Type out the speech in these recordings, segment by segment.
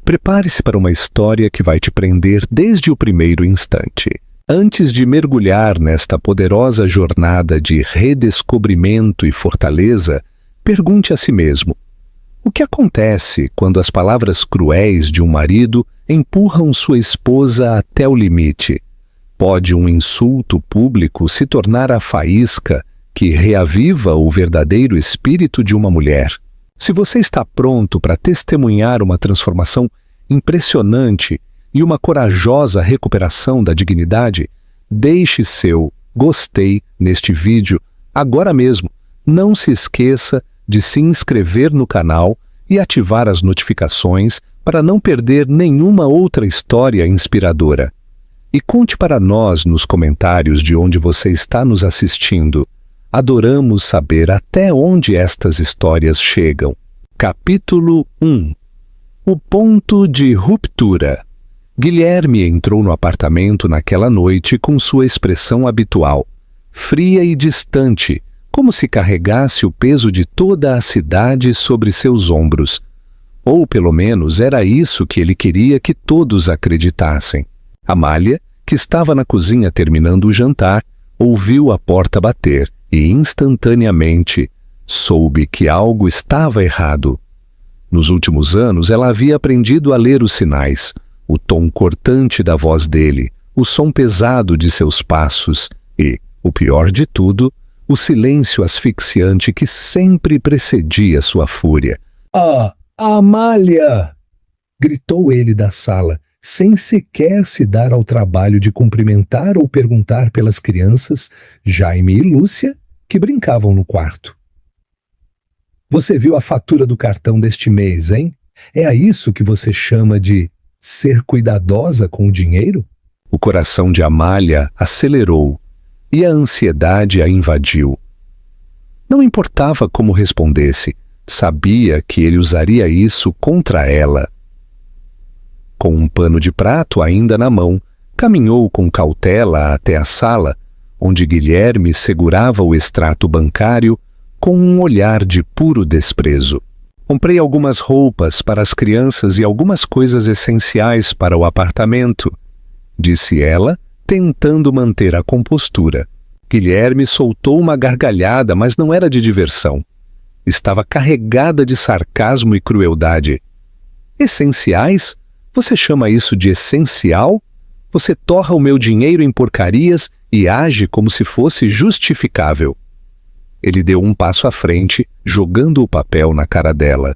Prepare-se para uma história que vai te prender desde o primeiro instante. Antes de mergulhar nesta poderosa jornada de redescobrimento e fortaleza, pergunte a si mesmo: o que acontece quando as palavras cruéis de um marido empurram sua esposa até o limite? Pode um insulto público se tornar a faísca que reaviva o verdadeiro espírito de uma mulher? Se você está pronto para testemunhar uma transformação impressionante e uma corajosa recuperação da dignidade, deixe seu gostei neste vídeo agora mesmo. Não se esqueça de se inscrever no canal e ativar as notificações para não perder nenhuma outra história inspiradora. E conte para nós nos comentários de onde você está nos assistindo. Adoramos saber até onde estas histórias chegam. Capítulo 1. O ponto de ruptura. Guilherme entrou no apartamento naquela noite com sua expressão habitual, fria e distante, como se carregasse o peso de toda a cidade sobre seus ombros. Ou pelo menos era isso que ele queria que todos acreditassem. Amália, que estava na cozinha terminando o jantar, ouviu a porta bater e instantaneamente soube que algo estava errado. Nos últimos anos, ela havia aprendido a ler os sinais, o tom cortante da voz dele, o som pesado de seus passos e, o pior de tudo, o silêncio asfixiante que sempre precedia sua fúria. Ah, Amália! Gritou ele da sala, sem sequer se dar ao trabalho de cumprimentar ou perguntar pelas crianças, Jaime e Lúcia, que brincavam no quarto. Você viu a fatura do cartão deste mês, hein? É a isso que você chama de ser cuidadosa com o dinheiro? O coração de Amália acelerou e a ansiedade a invadiu. Não importava como respondesse, sabia que ele usaria isso contra ela. Com um pano de prato ainda na mão, caminhou com cautela até a sala, onde Guilherme segurava o extrato bancário com um olhar de puro desprezo. Comprei algumas roupas para as crianças e algumas coisas essenciais para o apartamento, disse ela, tentando manter a compostura. Guilherme soltou uma gargalhada, mas não era de diversão. Estava carregada de sarcasmo e crueldade. Essenciais? Você chama isso de essencial? Você torra o meu dinheiro em porcarias e age como se fosse justificável. Ele deu um passo à frente, jogando o papel na cara dela.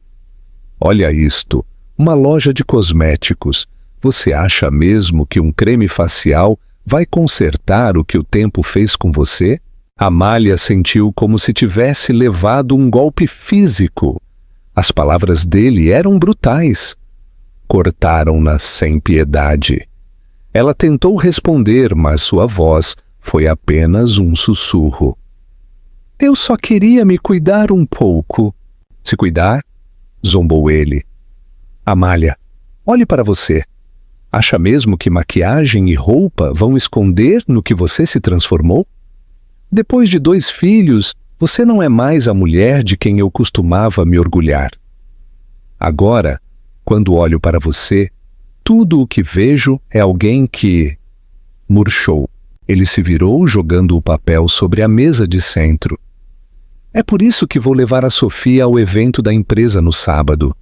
Olha isto, uma loja de cosméticos. Você acha mesmo que um creme facial vai consertar o que o tempo fez com você? Amália sentiu como se tivesse levado um golpe físico. As palavras dele eram brutais. Cortaram-na sem piedade. Ela tentou responder, mas sua voz foi apenas um sussurro. Eu só queria me cuidar um pouco. Se cuidar? Zombou ele. Amália, olhe para você. Acha mesmo que maquiagem e roupa vão esconder no que você se transformou? Depois de 2 filhos, você não é mais a mulher de quem eu costumava me orgulhar. Agora, quando olho para você, tudo o que vejo é alguém que... Murchou. Ele se virou jogando o papel sobre a mesa de centro. É por isso que vou levar a Sofia ao evento da empresa no sábado.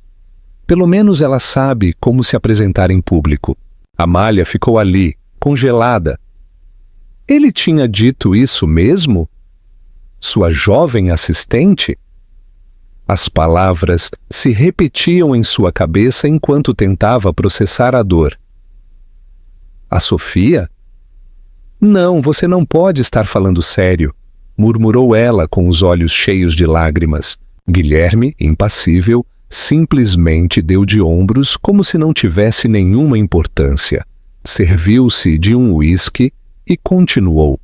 Pelo menos ela sabe como se apresentar em público. Amália ficou ali, congelada. Ele tinha dito isso mesmo? Sua jovem assistente? As palavras se repetiam em sua cabeça enquanto tentava processar a dor. A Sofia? Não, você não pode estar falando sério, murmurou ela com os olhos cheios de lágrimas. Guilherme, impassível, simplesmente deu de ombros como se não tivesse nenhuma importância. Serviu-se de um uísque e continuou.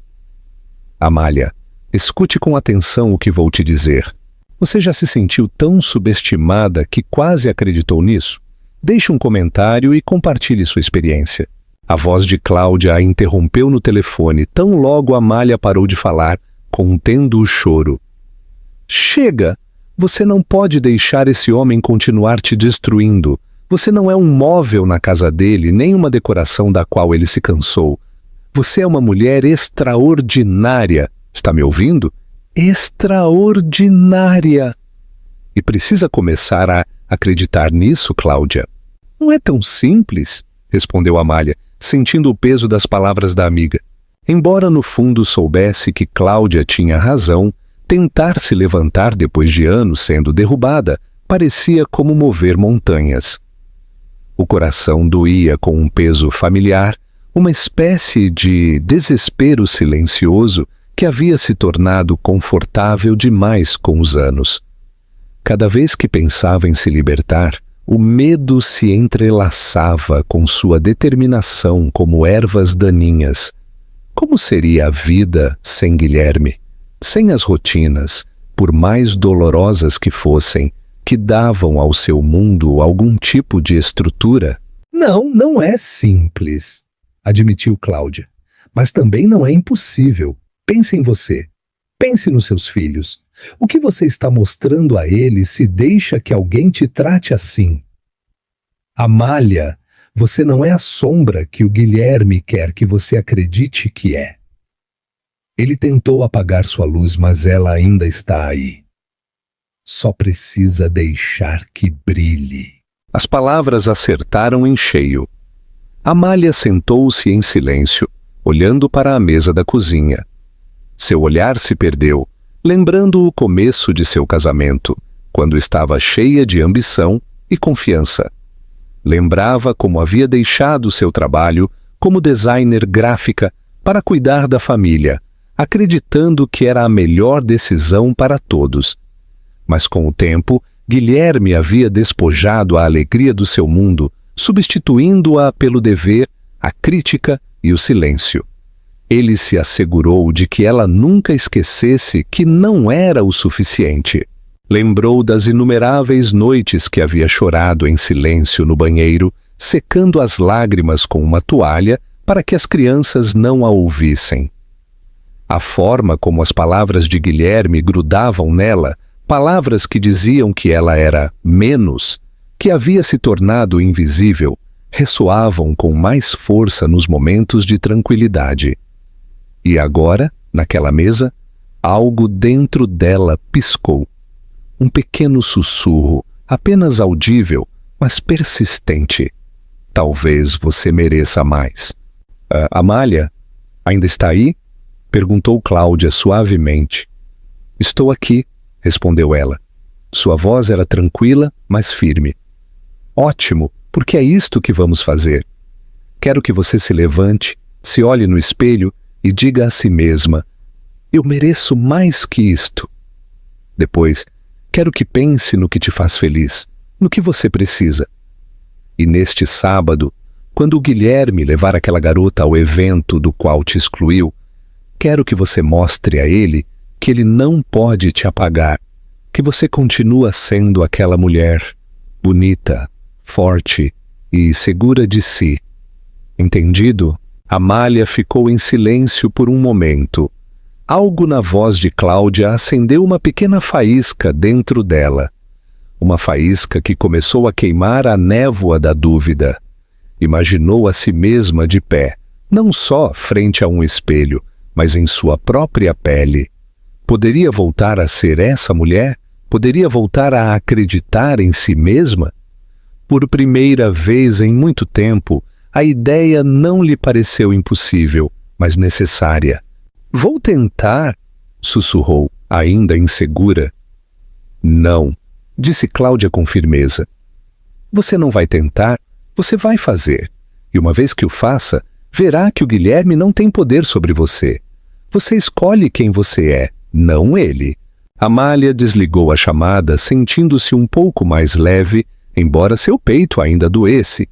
Amália, escute com atenção o que vou te dizer. Você já se sentiu tão subestimada que quase acreditou nisso? Deixe um comentário e compartilhe sua experiência. A voz de Cláudia a interrompeu no telefone tão logo Amália parou de falar, contendo o choro. Chega! Você não pode deixar esse homem continuar te destruindo. Você não é um móvel na casa dele, nem uma decoração da qual ele se cansou. Você é uma mulher extraordinária. Está me ouvindo? Extraordinária. E precisa começar a acreditar nisso, Cláudia. Não é tão simples, respondeu Amália, sentindo o peso das palavras da amiga. Embora no fundo soubesse que Cláudia tinha razão, tentar se levantar depois de anos sendo derrubada parecia como mover montanhas. O coração doía com um peso familiar, uma espécie de desespero silencioso que havia se tornado confortável demais com os anos. Cada vez que pensava em se libertar, o medo se entrelaçava com sua determinação como ervas daninhas. Como seria a vida sem Guilherme? Sem as rotinas, por mais dolorosas que fossem, que davam ao seu mundo algum tipo de estrutura? Não é simples, admitiu Cláudia. Mas também não é impossível. Pense em você. Pense nos seus filhos. O que você está mostrando a eles se deixa que alguém te trate assim? Amália, você não é a sombra que o Guilherme quer que você acredite que é. Ele tentou apagar sua luz, mas ela ainda está aí. Só precisa deixar que brilhe. As palavras acertaram em cheio. Amália sentou-se em silêncio, olhando para a mesa da cozinha. Seu olhar se perdeu, lembrando o começo de seu casamento, quando estava cheia de ambição e confiança. Lembrava como havia deixado seu trabalho como designer gráfica para cuidar da família, acreditando que era a melhor decisão para todos. Mas com o tempo, Guilherme havia despojado a alegria do seu mundo, substituindo-a pelo dever, a crítica e o silêncio. Ele se assegurou de que ela nunca esquecesse que não era o suficiente. Lembrou das inumeráveis noites que havia chorado em silêncio no banheiro, secando as lágrimas com uma toalha para que as crianças não a ouvissem. A forma como as palavras de Guilherme grudavam nela, palavras que diziam que ela era menos, que havia se tornado invisível, ressoavam com mais força nos momentos de tranquilidade. E agora, naquela mesa, algo dentro dela piscou. Um pequeno sussurro, apenas audível, mas persistente. Talvez você mereça mais. Amália, ainda está aí? Perguntou Cláudia suavemente. Estou aqui, respondeu ela. Sua voz era tranquila, mas firme. Ótimo, porque é isto que vamos fazer. Quero que você se levante, se olhe no espelho e diga a si mesma: eu mereço mais que isto. Depois, quero que pense no que te faz feliz, no que você precisa. E neste sábado, quando o Guilherme levar aquela garota ao evento do qual te excluiu, quero que você mostre a ele que ele não pode te apagar, que você continua sendo aquela mulher bonita, forte e segura de si. Entendido? Amália ficou em silêncio por um momento. Algo na voz de Cláudia acendeu uma pequena faísca dentro dela. Uma faísca que começou a queimar a névoa da dúvida. Imaginou a si mesma de pé, não só frente a um espelho, mas em sua própria pele. Poderia voltar a ser essa mulher? Poderia voltar a acreditar em si mesma? Por primeira vez em muito tempo, a ideia não lhe pareceu impossível, mas necessária. Vou tentar, sussurrou, ainda insegura. Não, disse Cláudia com firmeza. Você não vai tentar, você vai fazer. E uma vez que o faça, verá que o Guilherme não tem poder sobre você. Você escolhe quem você é, não ele. Amália desligou a chamada, sentindo-se um pouco mais leve, embora seu peito ainda doesse.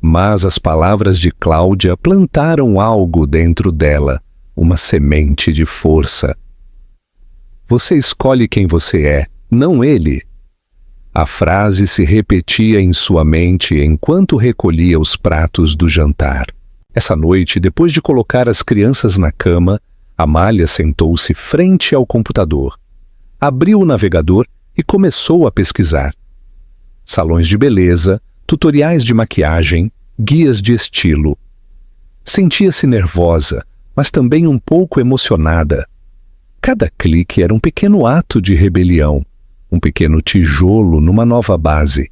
Mas as palavras de Cláudia plantaram algo dentro dela, uma semente de força. Você escolhe quem você é, não ele. A frase se repetia em sua mente enquanto recolhia os pratos do jantar. Essa noite, depois de colocar as crianças na cama, Amália sentou-se frente ao computador, abriu o navegador e começou a pesquisar. Salões de beleza, tutoriais de maquiagem, guias de estilo. Sentia-se nervosa, mas também um pouco emocionada. Cada clique era um pequeno ato de rebelião, um pequeno tijolo numa nova base.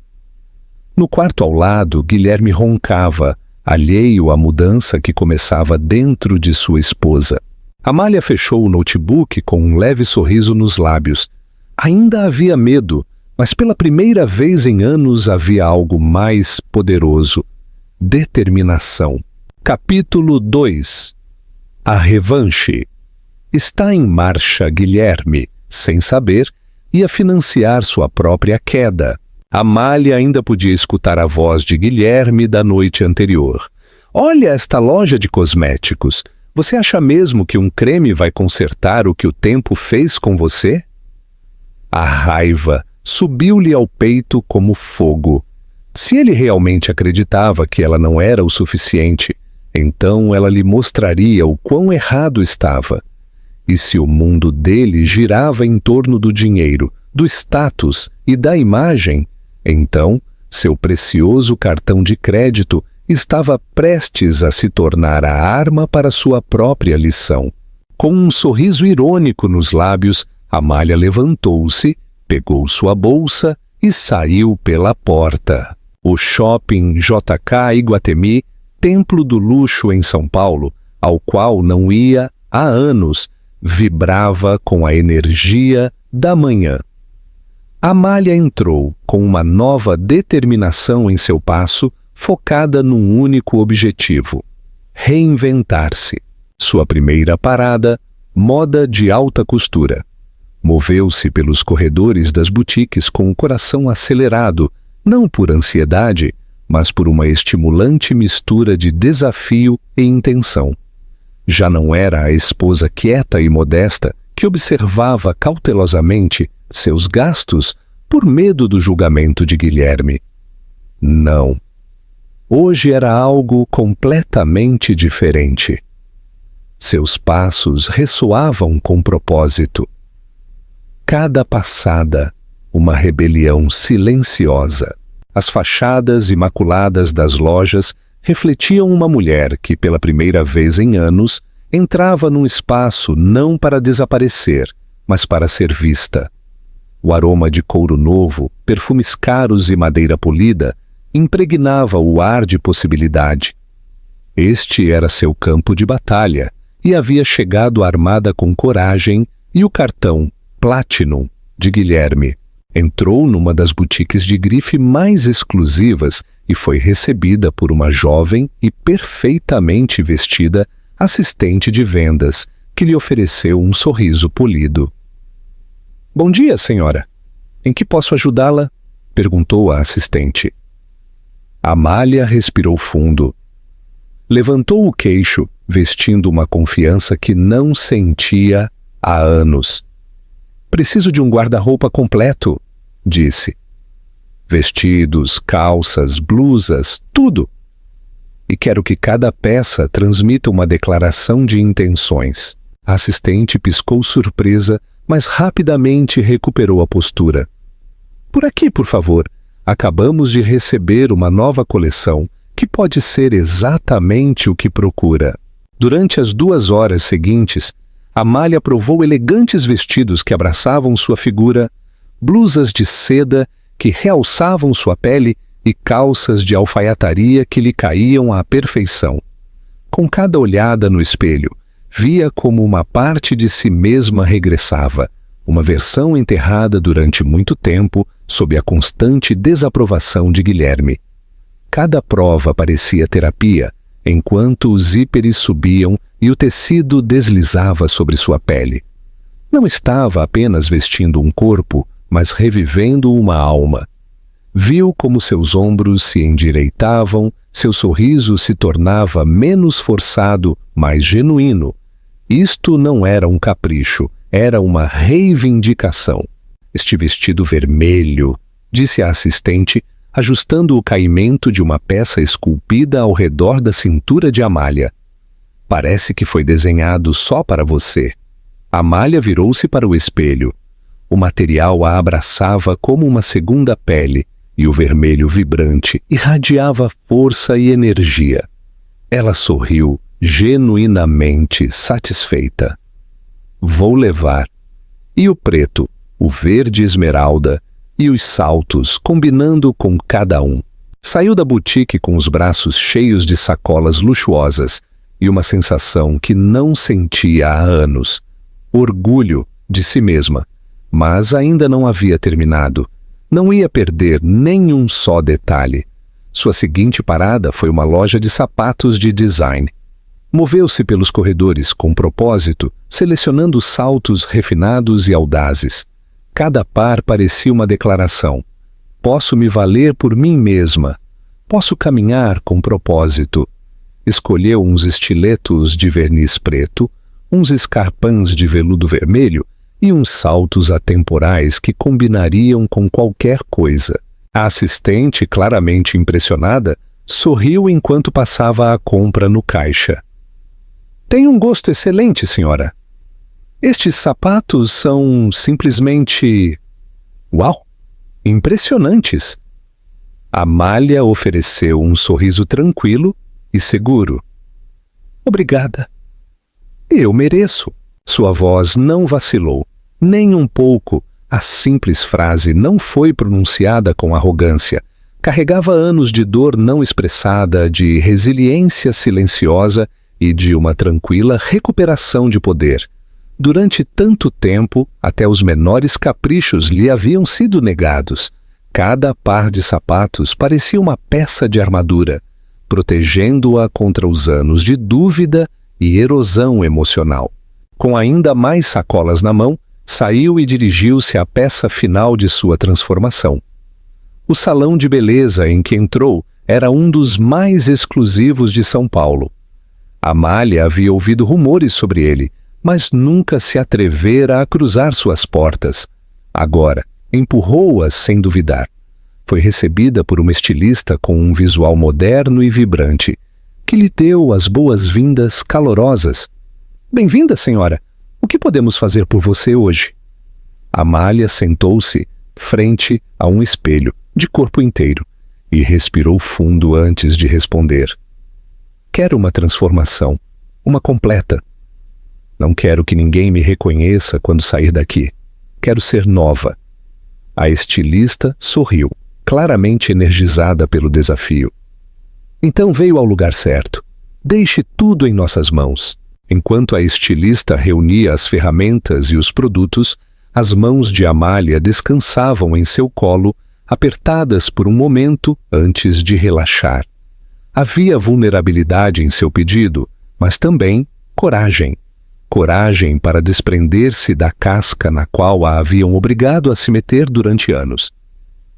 No quarto ao lado, Guilherme roncava, alheio à mudança que começava dentro de sua esposa. Amália fechou o notebook com um leve sorriso nos lábios. Ainda havia medo, mas pela primeira vez em anos havia algo mais poderoso: determinação. Capítulo 2. A revanche. Está em marcha Guilherme, sem saber, ia financiar sua própria queda. Amália ainda podia escutar a voz de Guilherme da noite anterior. Olha esta loja de cosméticos. Você acha mesmo que um creme vai consertar o que o tempo fez com você? A raiva subiu-lhe ao peito como fogo. Se ele realmente acreditava que ela não era o suficiente, então ela lhe mostraria o quão errado estava. E se o mundo dele girava em torno do dinheiro, do status e da imagem, então seu precioso cartão de crédito estava prestes a se tornar a arma para sua própria lição. Com um sorriso irônico nos lábios, Amália levantou-se, pegou sua bolsa e saiu pela porta. O shopping JK Iguatemi, templo do luxo em São Paulo, ao qual não ia há anos, vibrava com a energia da manhã. Amália entrou com uma nova determinação em seu passo, focada num único objetivo: reinventar-se. Sua primeira parada, moda de alta costura. Moveu-se pelos corredores das boutiques com o coração acelerado, não por ansiedade, mas por uma estimulante mistura de desafio e intenção. Já não era a esposa quieta e modesta que observava cautelosamente seus gastos por medo do julgamento de Guilherme. Não. Hoje era algo completamente diferente. Seus passos ressoavam com propósito. Cada passada, uma rebelião silenciosa. As fachadas imaculadas das lojas refletiam uma mulher que, pela primeira vez em anos, entrava num espaço não para desaparecer, mas para ser vista. O aroma de couro novo, perfumes caros e madeira polida impregnava o ar de possibilidade. Este era seu campo de batalha e havia chegado armada com coragem e o cartão Platinum de Guilherme. Entrou numa das boutiques de grife mais exclusivas e foi recebida por uma jovem e perfeitamente vestida assistente de vendas, que lhe ofereceu um sorriso polido. "Bom dia, senhora. Em que posso ajudá-la?" perguntou a assistente. Amália respirou fundo. Levantou o queixo, vestindo uma confiança que não sentia há anos. "Preciso de um guarda-roupa completo", disse. "Vestidos, calças, blusas, tudo. E quero que cada peça transmita uma declaração de intenções." A assistente piscou surpresa, mas rapidamente recuperou a postura. "Por aqui, por favor. Acabamos de receber uma nova coleção que pode ser exatamente o que procura." Durante as 2 horas seguintes, Amália provou elegantes vestidos que abraçavam sua figura, blusas de seda que realçavam sua pele e calças de alfaiataria que lhe caíam à perfeição. Com cada olhada no espelho, via como uma parte de si mesma regressava, uma versão enterrada durante muito tempo sob a constante desaprovação de Guilherme. Cada prova parecia terapia, enquanto os zíperes subiam e o tecido deslizava sobre sua pele. Não estava apenas vestindo um corpo, mas revivendo uma alma. Viu como seus ombros se endireitavam, seu sorriso se tornava menos forçado, mais genuíno. Isto não era um capricho, era uma reivindicação. "Este vestido vermelho", disse a assistente, ajustando o caimento de uma peça esculpida ao redor da cintura de Amália. "Parece que foi desenhado só para você." Amália virou-se para o espelho. O material a abraçava como uma segunda pele, e o vermelho vibrante irradiava força e energia. Ela sorriu, genuinamente satisfeita. Vou levar. E o preto, o verde esmeralda e os saltos combinando com cada um. Saiu da boutique com os braços cheios de sacolas luxuosas e uma sensação que não sentia há anos. Orgulho de si mesma. Mas ainda não havia terminado. Não ia perder nenhum só detalhe. Sua seguinte parada foi uma loja de sapatos de design. Moveu-se pelos corredores com propósito, selecionando saltos refinados e audazes. Cada par parecia uma declaração. Posso me valer por mim mesma. Posso caminhar com propósito. Escolheu uns estiletos de verniz preto, uns escarpins de veludo vermelho e uns saltos atemporais que combinariam com qualquer coisa. A assistente, claramente impressionada, sorriu enquanto passava a compra no caixa. Tem um gosto excelente, senhora. Estes sapatos são simplesmente... Uau! Impressionantes! Amália ofereceu um sorriso tranquilo e seguro. Obrigada. Eu mereço. Sua voz não vacilou. Nem um pouco, a simples frase não foi pronunciada com arrogância. Carregava anos de dor não expressada, de resiliência silenciosa e de uma tranquila recuperação de poder. Durante tanto tempo, até os menores caprichos lhe haviam sido negados. Cada par de sapatos parecia uma peça de armadura, protegendo-a contra os anos de dúvida e erosão emocional. Com ainda mais sacolas na mão, saiu e dirigiu-se à peça final de sua transformação. O salão de beleza em que entrou era um dos mais exclusivos de São Paulo. Amália havia ouvido rumores sobre ele, mas nunca se atrevera a cruzar suas portas. Agora, empurrou-as sem duvidar. Foi recebida por uma estilista com um visual moderno e vibrante, que lhe deu as boas-vindas calorosas. Bem-vinda, senhora. O que podemos fazer por você hoje? Amália sentou-se frente a um espelho, de corpo inteiro, e respirou fundo antes de responder. Quero uma transformação, uma completa. Não quero que ninguém me reconheça quando sair daqui. Quero ser nova. A estilista sorriu, claramente energizada pelo desafio. Então veio ao lugar certo. Deixe tudo em nossas mãos. Enquanto a estilista reunia as ferramentas e os produtos, as mãos de Amália descansavam em seu colo, apertadas por um momento antes de relaxar. Havia vulnerabilidade em seu pedido, mas também coragem. Coragem para desprender-se da casca na qual a haviam obrigado a se meter durante anos.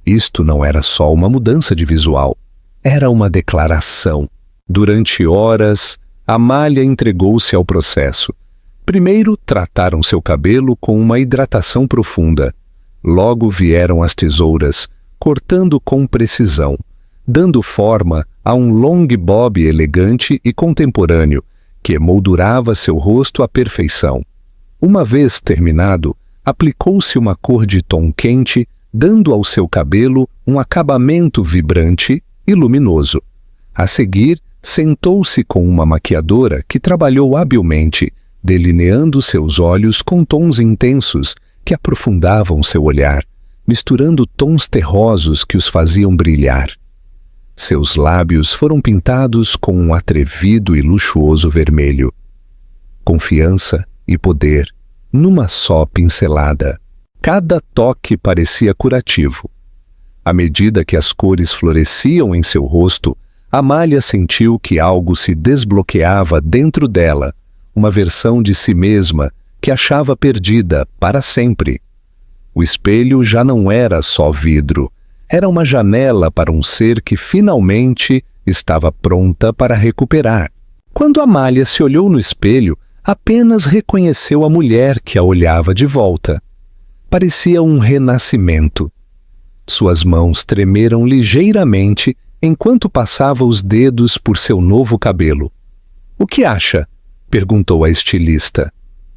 Isto não era só uma mudança de visual, era uma declaração. Durante horas, Amália entregou-se ao processo. Primeiro trataram seu cabelo com uma hidratação profunda. Logo vieram as tesouras, cortando com precisão, dando forma a um long bob elegante e contemporâneo, que emoldurava seu rosto à perfeição. Uma vez terminado, aplicou-se uma cor de tom quente, dando ao seu cabelo um acabamento vibrante e luminoso. A seguir, sentou-se com uma maquiadora que trabalhou habilmente, delineando seus olhos com tons intensos que aprofundavam seu olhar, misturando tons terrosos que os faziam brilhar. Seus lábios foram pintados com um atrevido e luxuoso vermelho. Confiança e poder, numa só pincelada. Cada toque parecia curativo. À medida que as cores floresciam em seu rosto, Amália sentiu que algo se desbloqueava dentro dela, uma versão de si mesma que achava perdida para sempre. O espelho já não era só vidro, era uma janela para um ser que finalmente estava pronta para recuperar. Quando Amália se olhou no espelho, apenas reconheceu a mulher que a olhava de volta. Parecia um renascimento. Suas mãos tremeram ligeiramente enquanto passava os dedos por seu novo cabelo. "O que acha?" perguntou a estilista.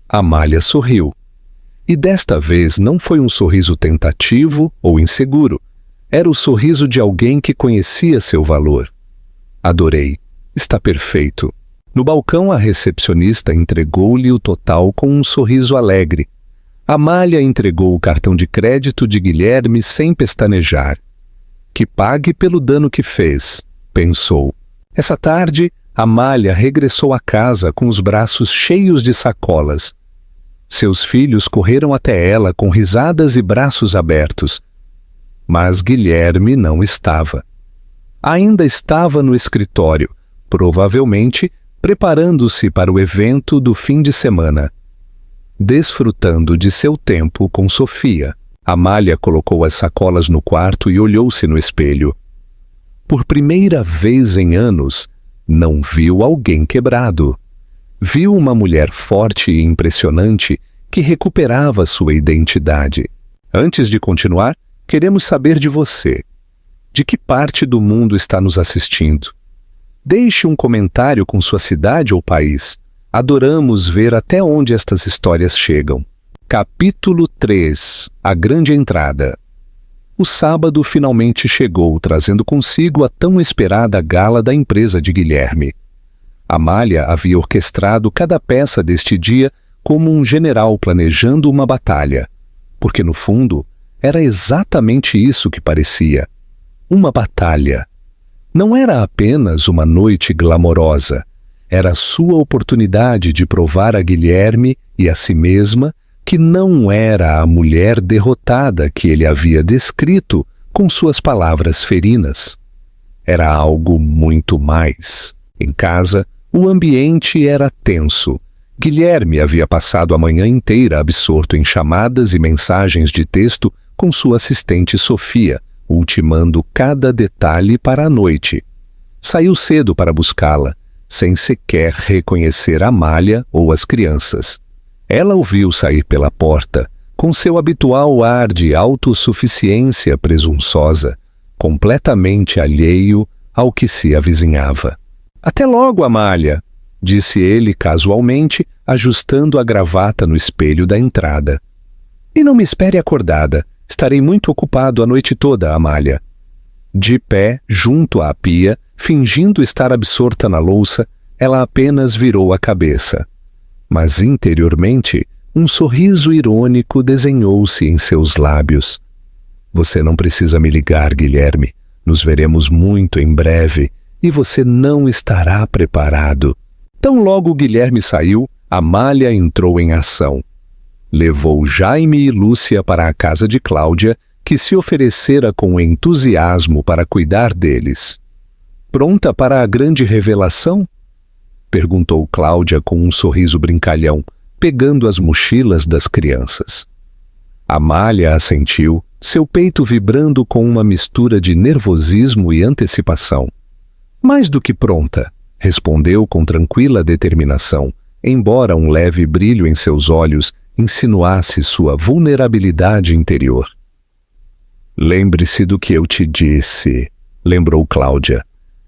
Amália sorriu. E desta vez não foi um sorriso tentativo ou inseguro. Era o sorriso de alguém que conhecia seu valor. Adorei. Está perfeito. No balcão, a recepcionista entregou-lhe o total com um sorriso alegre. Amália entregou o cartão de crédito de Guilherme sem pestanejar. Que pague pelo dano que fez, pensou. Essa tarde, Amália regressou à casa com os braços cheios de sacolas. Seus filhos correram até ela com risadas e braços abertos. Mas Guilherme não estava. Ainda estava no escritório, provavelmente preparando-se para o evento do fim de semana. Desfrutando de seu tempo com Sofia, Amália colocou as sacolas no quarto e olhou-se no espelho. Por primeira vez em anos, não viu alguém quebrado. Viu uma mulher forte e impressionante que recuperava sua identidade. Antes de continuar, queremos saber de você. De que parte do mundo está nos assistindo? Deixe um comentário com sua cidade ou país. Adoramos ver até onde estas histórias chegam. Capítulo 3. A Grande Entrada. O sábado finalmente chegou, trazendo consigo a tão esperada gala da empresa de Guilherme. Amália havia orquestrado cada peça deste dia como um general planejando uma batalha, porque no fundo era exatamente isso que parecia. Uma batalha. Não era apenas uma noite glamourosa, era sua oportunidade de provar a Guilherme e a si mesma que não era a mulher derrotada que ele havia descrito com suas palavras ferinas. Era algo muito mais. Em casa, o ambiente era tenso. Guilherme havia passado a manhã inteira absorto em chamadas e mensagens de texto com sua assistente Sofia, ultimando cada detalhe para a noite. Saiu cedo para buscá-la, sem sequer reconhecer Amália ou as crianças. Ela o viu sair pela porta, com seu habitual ar de autossuficiência presunçosa, completamente alheio ao que se avizinhava. «Até logo, Amália», disse ele casualmente, ajustando a gravata no espelho da entrada. «E não me espere acordada. Estarei muito ocupado a noite toda, Amália». De pé, junto à pia, fingindo estar absorta na louça, ela apenas virou a cabeça. Mas interiormente, um sorriso irônico desenhou-se em seus lábios. «Você não precisa me ligar, Guilherme. Nos veremos muito em breve e você não estará preparado». Tão logo Guilherme saiu, Amália entrou em ação. Levou Jaime e Lúcia para a casa de Cláudia, que se oferecera com entusiasmo para cuidar deles. «Pronta para a grande revelação?» perguntou Cláudia com um sorriso brincalhão, pegando as mochilas das crianças. Amália assentiu, seu peito vibrando com uma mistura de nervosismo e antecipação. «Mais do que pronta», respondeu com tranquila determinação, embora um leve brilho em seus olhos insinuasse sua vulnerabilidade interior. «Lembre-se do que eu te disse», lembrou Cláudia.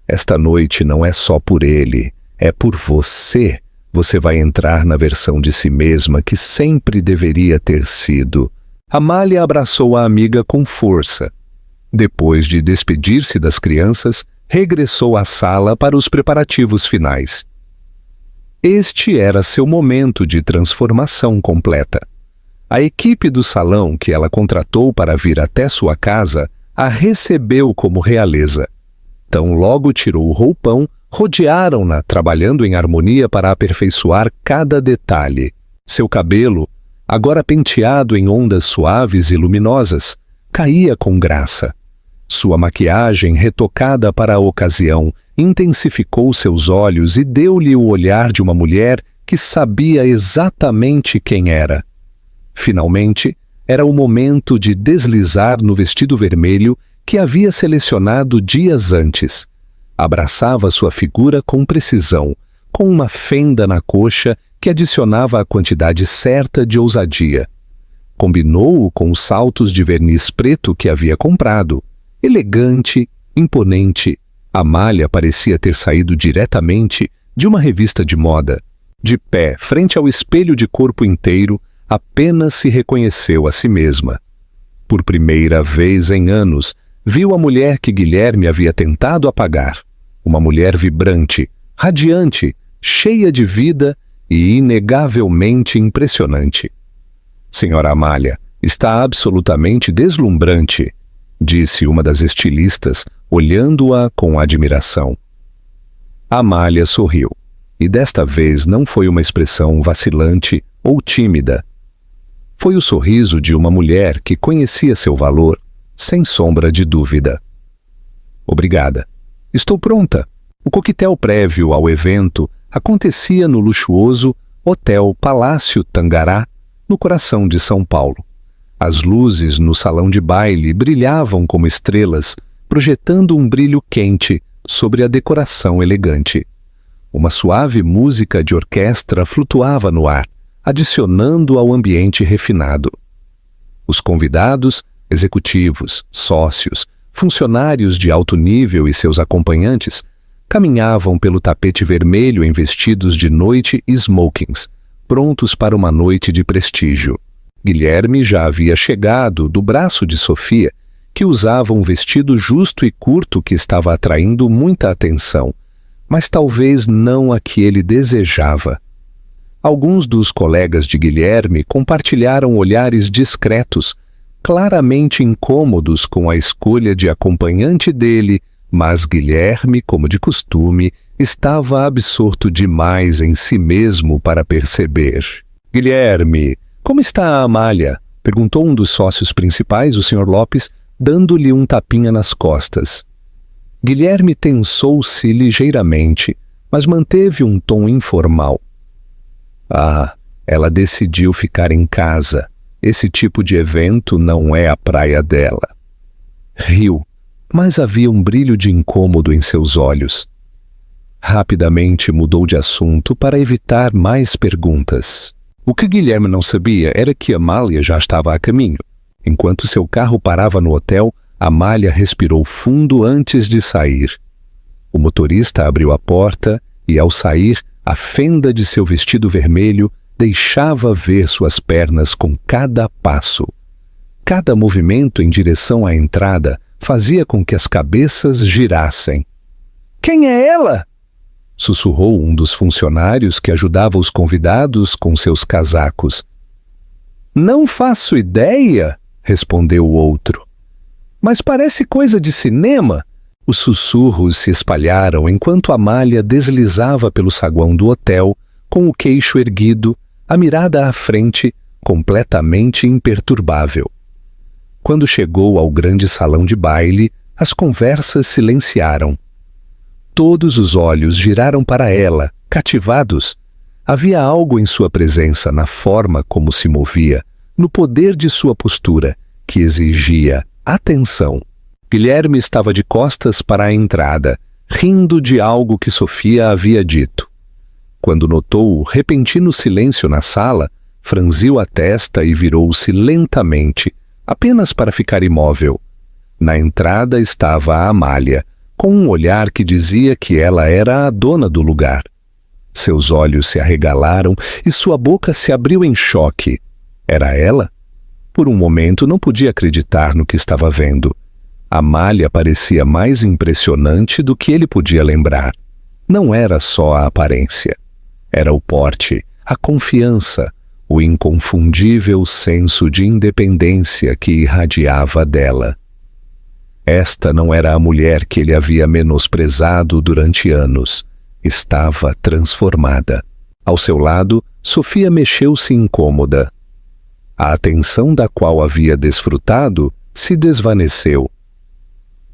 «Esta noite não é só por ele, é por você. Você vai entrar na versão de si mesma que sempre deveria ter sido». Amália abraçou a amiga com força. Depois de despedir-se das crianças, regressou à sala para os preparativos finais. Este era seu momento de transformação completa. A equipe do salão que ela contratou para vir até sua casa a recebeu como realeza. Tão logo tirou o roupão, rodearam-na, trabalhando em harmonia para aperfeiçoar cada detalhe. Seu cabelo, agora penteado em ondas suaves e luminosas, caía com graça. Sua maquiagem, retocada para a ocasião, intensificou seus olhos e deu-lhe o olhar de uma mulher que sabia exatamente quem era. Finalmente, era o momento de deslizar no vestido vermelho que havia selecionado dias antes. Abraçava sua figura com precisão, com uma fenda na coxa que adicionava a quantidade certa de ousadia. Combinou-o com os saltos de verniz preto que havia comprado. Elegante, imponente, Amália parecia ter saído diretamente de uma revista de moda. De pé, frente ao espelho de corpo inteiro, apenas se reconheceu a si mesma. Por primeira vez em anos, viu a mulher que Guilherme havia tentado apagar. Uma mulher vibrante, radiante, cheia de vida e inegavelmente impressionante. Senhora Amália, está absolutamente deslumbrante, disse uma das estilistas, olhando-a com admiração. Amália sorriu, e desta vez não foi uma expressão vacilante ou tímida. Foi o sorriso de uma mulher que conhecia seu valor, sem sombra de dúvida. Obrigada. Estou pronta. O coquetel prévio ao evento acontecia no luxuoso Hotel Palácio Tangará, no coração de São Paulo. As luzes no salão de baile brilhavam como estrelas, projetando um brilho quente sobre a decoração elegante. Uma suave música de orquestra flutuava no ar, adicionando ao ambiente refinado. Os convidados, executivos, sócios, funcionários de alto nível e seus acompanhantes caminhavam pelo tapete vermelho em vestidos de noite e smokings, prontos para uma noite de prestígio. Guilherme já havia chegado do braço de Sofia, que usava um vestido justo e curto que estava atraindo muita atenção, mas talvez não a que ele desejava. Alguns dos colegas de Guilherme compartilharam olhares discretos, claramente incômodos com a escolha de acompanhante dele, mas Guilherme, como de costume, estava absorto demais em si mesmo para perceber. Guilherme, como está a Amália? Perguntou um dos sócios principais, o Sr. Lopes, dando-lhe um tapinha nas costas. Guilherme tensou-se ligeiramente, mas manteve um tom informal. Ela decidiu ficar em casa. Esse tipo de evento não é a praia dela. Riu, mas havia um brilho de incômodo em seus olhos. Rapidamente mudou de assunto para evitar mais perguntas. O que Guilherme não sabia era que Amália já estava a caminho. Enquanto seu carro parava no hotel, Amália respirou fundo antes de sair. O motorista abriu a porta e, ao sair, a fenda de seu vestido vermelho deixava ver suas pernas com cada passo. Cada movimento em direção à entrada fazia com que as cabeças girassem. "Quem é ela?" sussurrou um dos funcionários que ajudava os convidados com seus casacos. "Não faço ideia", respondeu o outro. "Mas parece coisa de cinema." Os sussurros se espalharam enquanto Amália deslizava pelo saguão do hotel, com o queixo erguido, a mirada à frente, completamente imperturbável. Quando chegou ao grande salão de baile, as conversas silenciaram. Todos os olhos giraram para ela, cativados. Havia algo em sua presença, na forma como se movia, no poder de sua postura, que exigia atenção. Guilherme estava de costas para a entrada, rindo de algo que Sofia havia dito. Quando notou o repentino silêncio na sala, franziu a testa e virou-se lentamente, apenas para ficar imóvel. Na entrada estava a Amália, com um olhar que dizia que ela era a dona do lugar. Seus olhos se arregalaram e sua boca se abriu em choque. Era ela? Por um momento não podia acreditar no que estava vendo. Amália parecia mais impressionante do que ele podia lembrar. Não era só a aparência. Era o porte, a confiança, o inconfundível senso de independência que irradiava dela. Esta não era a mulher que ele havia menosprezado durante anos. Estava transformada. Ao seu lado, Sofia mexeu-se incômoda. A atenção da qual havia desfrutado se desvaneceu.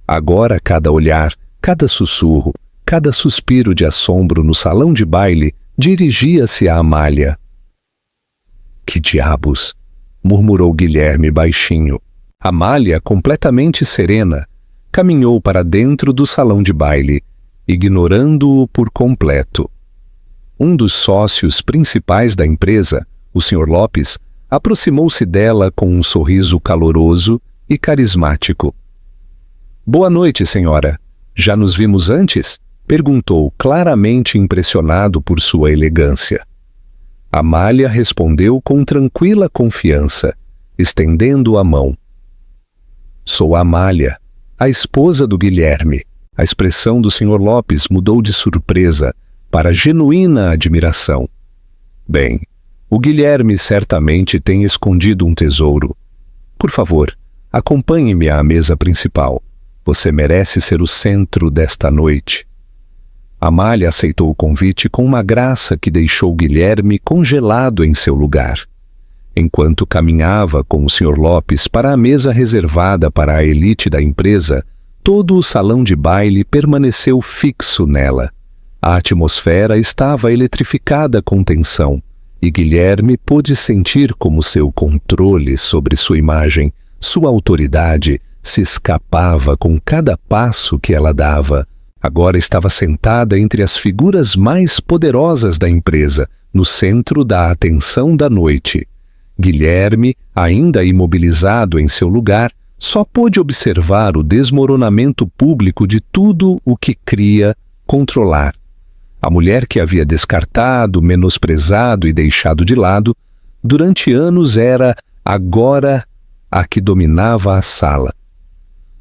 Agora cada olhar, cada sussurro, cada suspiro de assombro no salão de baile dirigia-se a Amália. "Que diabos!" murmurou Guilherme baixinho. Amália, completamente serena, caminhou para dentro do salão de baile, ignorando-o por completo. Um dos sócios principais da empresa, o Sr. Lopes, aproximou-se dela com um sorriso caloroso e carismático. "Boa noite, senhora. Já nos vimos antes?" perguntou, claramente impressionado por sua elegância. Amália respondeu com tranquila confiança, estendendo a mão. "Sou Amália. a esposa do Guilherme. A expressão do Sr. Lopes mudou de surpresa para genuína admiração. Bem, o Guilherme certamente tem escondido um tesouro. Por favor, acompanhe-me à mesa principal. Você merece ser o centro desta noite. Amália aceitou o convite com uma graça que deixou Guilherme congelado em seu lugar. Enquanto caminhava com o Sr. Lopes para a mesa reservada para a elite da empresa, todo o salão de baile permaneceu fixo nela. A atmosfera estava eletrificada com tensão, e Guilherme pôde sentir como seu controle sobre sua imagem, sua autoridade, se escapava com cada passo que ela dava. Agora estava sentada entre as figuras mais poderosas da empresa, no centro da atenção da noite. Guilherme, ainda imobilizado em seu lugar, só pôde observar o desmoronamento público de tudo o que cria controlar. A mulher que havia descartado, menosprezado e deixado de lado, durante anos era, agora, a que dominava a sala.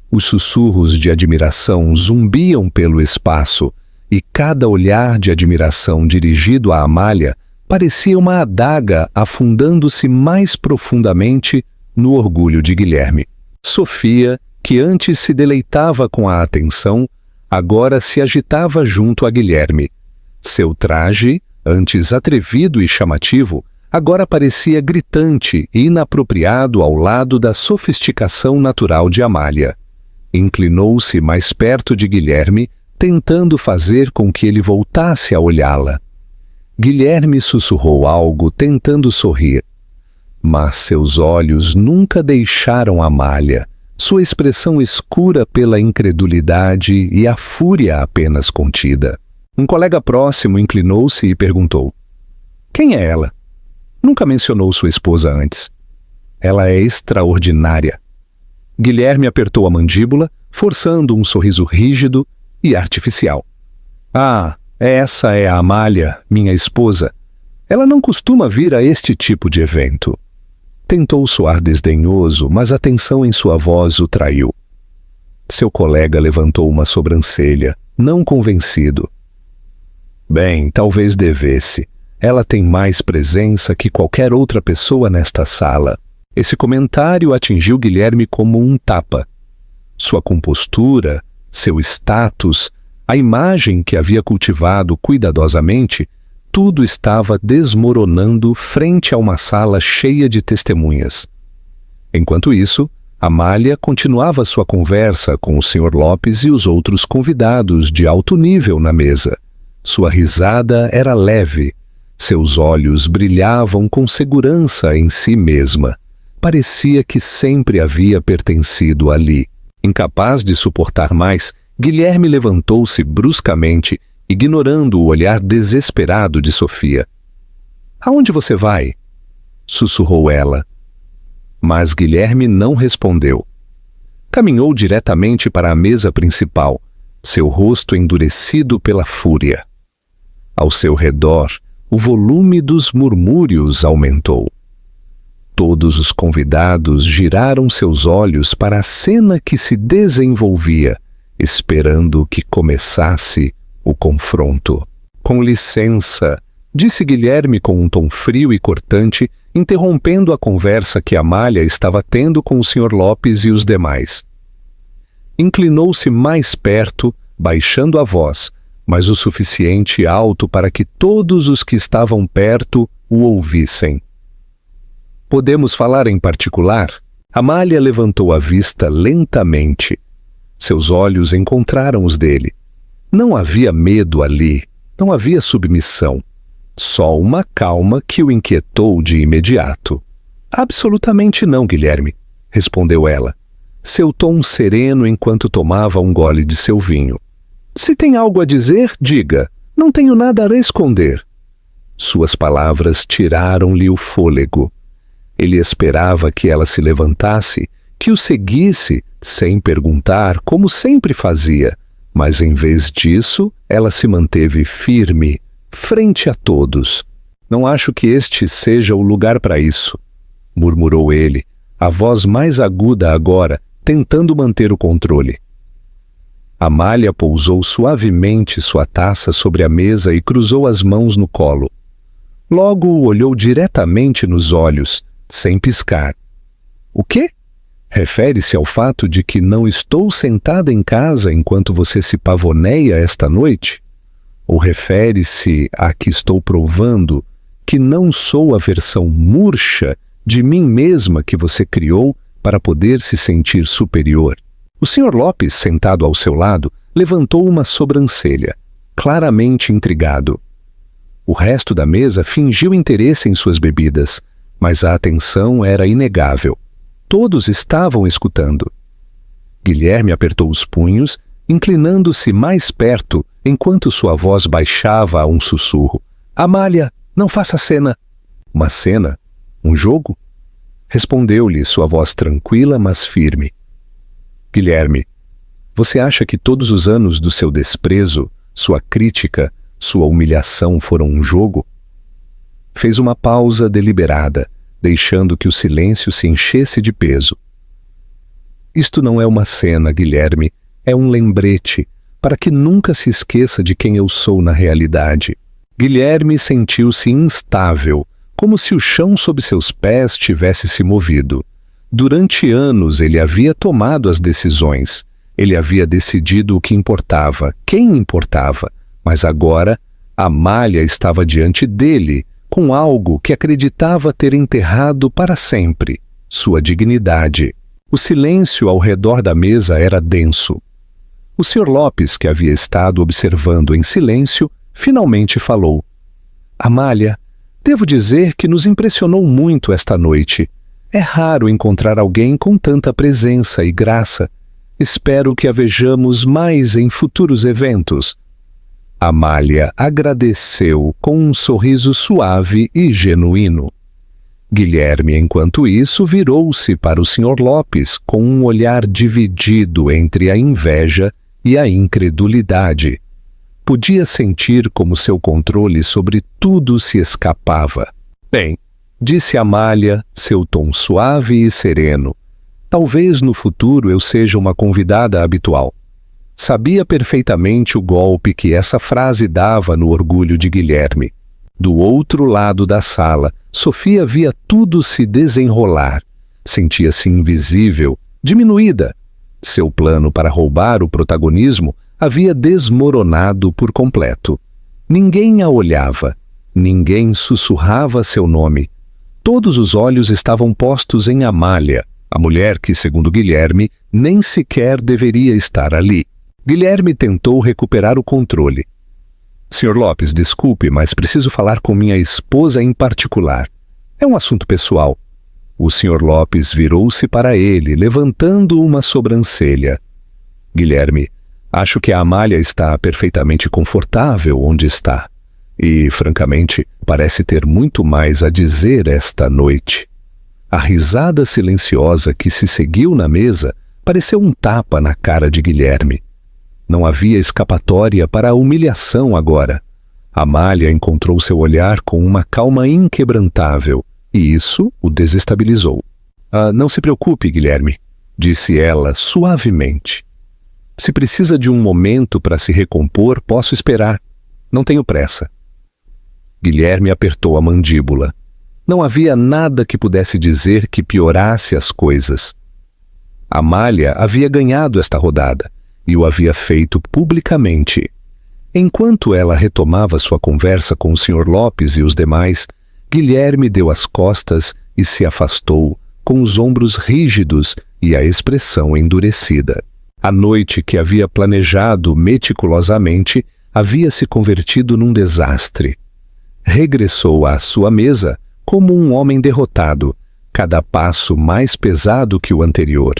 Os sussurros de admiração zumbiam pelo espaço, e cada olhar de admiração dirigido a Amália parecia uma adaga afundando-se mais profundamente no orgulho de Guilherme. Sofia, que antes se deleitava com a atenção, agora se agitava junto a Guilherme. Seu traje, antes atrevido e chamativo, agora parecia gritante e inapropriado ao lado da sofisticação natural de Amália. Inclinou-se mais perto de Guilherme, tentando fazer com que ele voltasse a olhá-la. Guilherme sussurrou algo, tentando sorrir. Mas seus olhos nunca deixaram Amália, sua expressão escura pela incredulidade e a fúria apenas contida. Um colega próximo inclinou-se e perguntou: "Quem é ela? Nunca mencionou sua esposa antes. Ela é extraordinária." Guilherme apertou a mandíbula, forçando um sorriso rígido e artificial. "Ah, essa é a Amália, minha esposa. Ela não costuma vir a este tipo de evento." Tentou soar desdenhoso, mas a tensão em sua voz o traiu. Seu colega levantou uma sobrancelha, não convencido. "Bem, talvez devesse. Ela tem mais presença que qualquer outra pessoa nesta sala." Esse comentário atingiu Guilherme como um tapa. Sua compostura, seu status, a imagem que havia cultivado cuidadosamente, tudo estava desmoronando frente a uma sala cheia de testemunhas. Enquanto isso, Amália continuava sua conversa com o Sr. Lopes e os outros convidados de alto nível na mesa. Sua risada era leve, seus olhos brilhavam com segurança em si mesma. Parecia que sempre havia pertencido ali. Incapaz de suportar mais, Guilherme levantou-se bruscamente, ignorando o olhar desesperado de Sofia. "Aonde você vai?" sussurrou ela. Mas Guilherme não respondeu. Caminhou diretamente para a mesa principal, seu rosto endurecido pela fúria. Ao seu redor, o volume dos murmúrios aumentou. Todos os convidados giraram seus olhos para a cena que se desenvolvia, esperando que começasse o confronto. "Com licença", disse Guilherme com um tom frio e cortante, interrompendo a conversa que Amália estava tendo com o Sr. Lopes e os demais. Inclinou-se mais perto, baixando a voz, mas o suficiente alto para que todos os que estavam perto o ouvissem. "Podemos falar em particular?" Amália levantou a vista lentamente. Seus olhos encontraram os dele. Não havia medo ali, não havia submissão. Só uma calma que o inquietou de imediato. "Absolutamente não, Guilherme", respondeu ela, seu tom sereno enquanto tomava um gole de seu vinho. "Se tem algo a dizer, diga. Não tenho nada a esconder." Suas palavras tiraram-lhe o fôlego. Ele esperava que ela se levantasse, que o seguisse, sem perguntar, como sempre fazia, mas em vez disso, ela se manteve firme, frente a todos. "Não acho que este seja o lugar para isso", murmurou ele, a voz mais aguda agora, tentando manter o controle. Amália pousou suavemente sua taça sobre a mesa e cruzou as mãos no colo. Logo o olhou diretamente nos olhos, sem piscar. O quê? Refere-se ao fato de que não estou sentada em casa enquanto você se pavoneia esta noite? Ou refere-se a que estou provando que não sou a versão murcha de mim mesma que você criou para poder se sentir superior? O Sr. Lopes, sentado ao seu lado, levantou uma sobrancelha, claramente intrigado. O resto da mesa fingiu interesse em suas bebidas, mas a atenção era inegável. Todos estavam escutando. Guilherme apertou os punhos, inclinando-se mais perto, enquanto sua voz baixava a um sussurro. Amália, não faça cena. Uma cena? Um jogo? Respondeu-lhe sua voz tranquila, mas firme. Guilherme, você acha que todos os anos do seu desprezo, sua crítica, sua humilhação foram um jogo? Fez uma pausa deliberada, deixando que o silêncio se enchesse de peso. Isto não é uma cena, Guilherme, é um lembrete, para que nunca se esqueça de quem eu sou na realidade. Guilherme sentiu-se instável, como se o chão sob seus pés tivesse se movido. Durante anos ele havia tomado as decisões, ele havia decidido o que importava, quem importava, mas agora Amália estava diante dele, com algo que acreditava ter enterrado para sempre, sua dignidade. O silêncio ao redor da mesa era denso. O Sr. Lopes, que havia estado observando em silêncio, finalmente falou. Amália, devo dizer que nos impressionou muito esta noite. É raro encontrar alguém com tanta presença e graça. Espero que a vejamos mais em futuros eventos. Amália agradeceu com um sorriso suave e genuíno. Guilherme, enquanto isso, virou-se para o Sr. Lopes com um olhar dividido entre a inveja e a incredulidade. Podia sentir como seu controle sobre tudo se escapava. Bem, disse Amália, seu tom suave e sereno. Talvez no futuro eu seja uma convidada habitual. Sabia perfeitamente o golpe que essa frase dava no orgulho de Guilherme. Do outro lado da sala, Sofia via tudo se desenrolar. Sentia-se invisível, diminuída. Seu plano para roubar o protagonismo havia desmoronado por completo. Ninguém a olhava, ninguém sussurrava seu nome. Todos os olhos estavam postos em Amália, a mulher que, segundo Guilherme, nem sequer deveria estar ali. Guilherme tentou recuperar o controle. Sr. Lopes, desculpe, mas preciso falar com minha esposa em particular. É um assunto pessoal. O Sr. Lopes virou-se para ele, levantando uma sobrancelha. Guilherme, acho que a Amália está perfeitamente confortável onde está. E, francamente, parece ter muito mais a dizer esta noite. A risada silenciosa que se seguiu na mesa pareceu um tapa na cara de Guilherme. Não havia escapatória para a humilhação agora. Amália encontrou seu olhar com uma calma inquebrantável, e isso o desestabilizou. Não se preocupe, Guilherme, disse ela suavemente. Se precisa de um momento para se recompor, posso esperar. Não tenho pressa. Guilherme apertou a mandíbula. Não havia nada que pudesse dizer que piorasse as coisas. Amália havia ganhado esta rodada, e o havia feito publicamente. Enquanto ela retomava sua conversa com o Sr. Lopes e os demais, Guilherme deu as costas e se afastou, com os ombros rígidos e a expressão endurecida. A noite que havia planejado meticulosamente havia se convertido num desastre. Regressou à sua mesa como um homem derrotado, cada passo mais pesado que o anterior.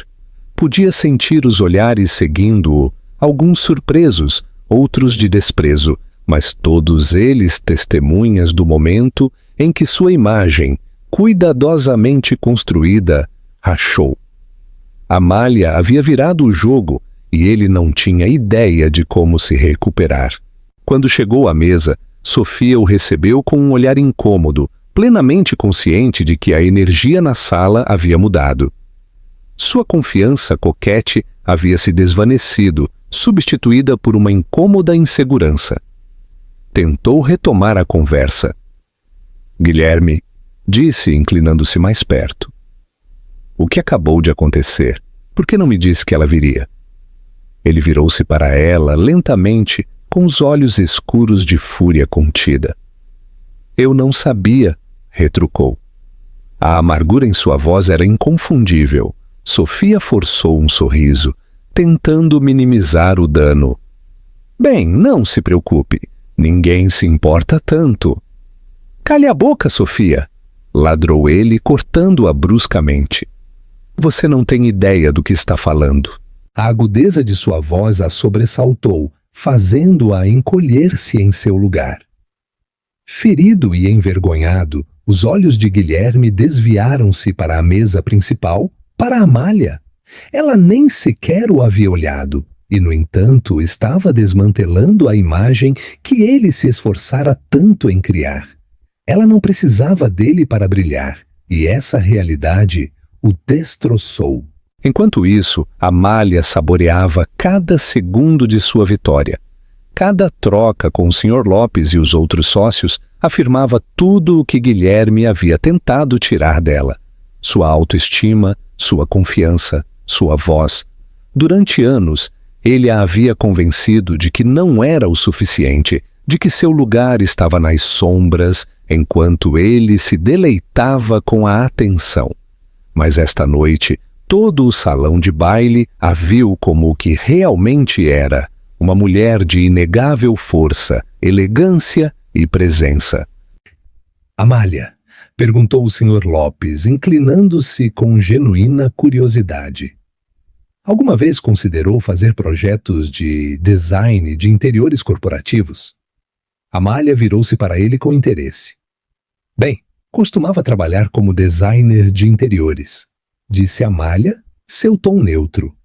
Podia sentir os olhares seguindo-o, alguns surpresos, outros de desprezo, mas todos eles testemunhas do momento em que sua imagem, cuidadosamente construída, rachou. Amália havia virado o jogo e ele não tinha ideia de como se recuperar. Quando chegou à mesa, Sofia o recebeu com um olhar incômodo, plenamente consciente de que a energia na sala havia mudado. Sua confiança coquete havia se desvanecido substituída por uma incômoda insegurança. Tentou retomar a conversa. Guilherme, disse, inclinando-se mais perto. O que acabou de acontecer? Por que não me disse que ela viria? Ele virou-se para ela lentamente, com os olhos escuros de fúria contida. Eu não sabia, retrucou. A amargura em sua voz era inconfundível. Sofia forçou um sorriso, tentando minimizar o dano. Bem, não se preocupe. Ninguém se importa tanto. Cale a boca, Sofia! Ladrou ele, cortando-a bruscamente. Você não tem ideia do que está falando. A agudeza de sua voz a sobressaltou, fazendo-a encolher-se em seu lugar. Ferido e envergonhado, os olhos de Guilherme desviaram-se para a mesa principal, para Amália. Ela nem sequer o havia olhado, e, no entanto, estava desmantelando a imagem que ele se esforçara tanto em criar. Ela não precisava dele para brilhar, e essa realidade o destroçou. Enquanto isso, Amália saboreava cada segundo de sua vitória. Cada troca com o Sr. Lopes e os outros sócios afirmava tudo o que Guilherme havia tentado tirar dela. Sua autoestima, sua confiança, sua voz. Durante anos, ele a havia convencido de que não era o suficiente, de que seu lugar estava nas sombras, enquanto ele se deleitava com a atenção. Mas esta noite, todo o salão de baile a viu como o que realmente era, uma mulher de inegável força, elegância e presença. Amália, perguntou o Sr. Lopes, inclinando-se com genuína curiosidade. Alguma vez considerou fazer projetos de design de interiores corporativos? Amália virou-se para ele com interesse. Bem, costumava trabalhar como designer de interiores, disse Amália, seu tom neutro.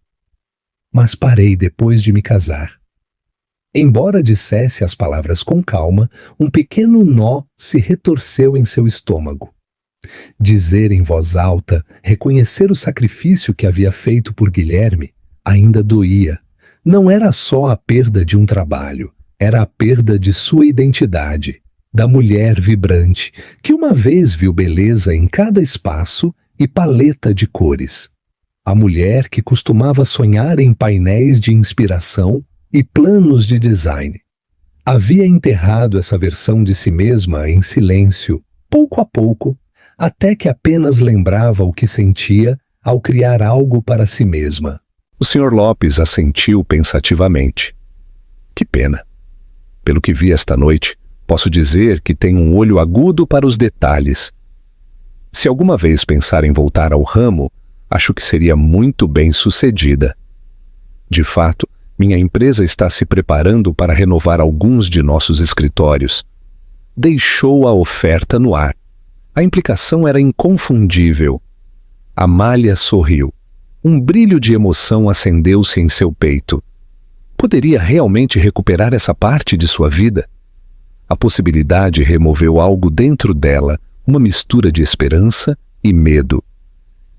Mas parei depois de me casar. Embora dissesse as palavras com calma, um pequeno nó se retorceu em seu estômago. Dizer em voz alta, reconhecer o sacrifício que havia feito por Guilherme, ainda doía. Não era só a perda de um trabalho, era a perda de sua identidade, da mulher vibrante, que uma vez viu beleza em cada espaço e paleta de cores. A mulher que costumava sonhar em painéis de inspiração e planos de design. Havia enterrado essa versão de si mesma em silêncio, pouco a pouco, até que apenas lembrava o que sentia ao criar algo para si mesma. O Sr. Lopes assentiu pensativamente. Que pena. Pelo que vi esta noite, posso dizer que tem um olho agudo para os detalhes. Se alguma vez pensar em voltar ao ramo, acho que seria muito bem-sucedida. De fato, minha empresa está se preparando para renovar alguns de nossos escritórios. Deixou a oferta no ar. A implicação era inconfundível. Amália sorriu. Um brilho de emoção acendeu-se em seu peito. Poderia realmente recuperar essa parte de sua vida? A possibilidade removeu algo dentro dela, uma mistura de esperança e medo.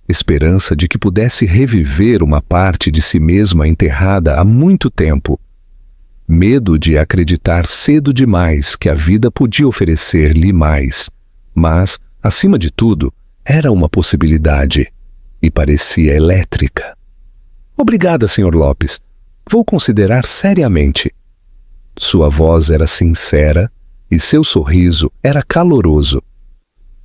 Esperança de que pudesse reviver uma parte de si mesma enterrada há muito tempo. Medo de acreditar cedo demais que a vida podia oferecer-lhe mais. Mas, acima de tudo, era uma possibilidade. E parecia elétrica. Obrigada, Sr. Lopes. Vou considerar seriamente. Sua voz era sincera e seu sorriso era caloroso.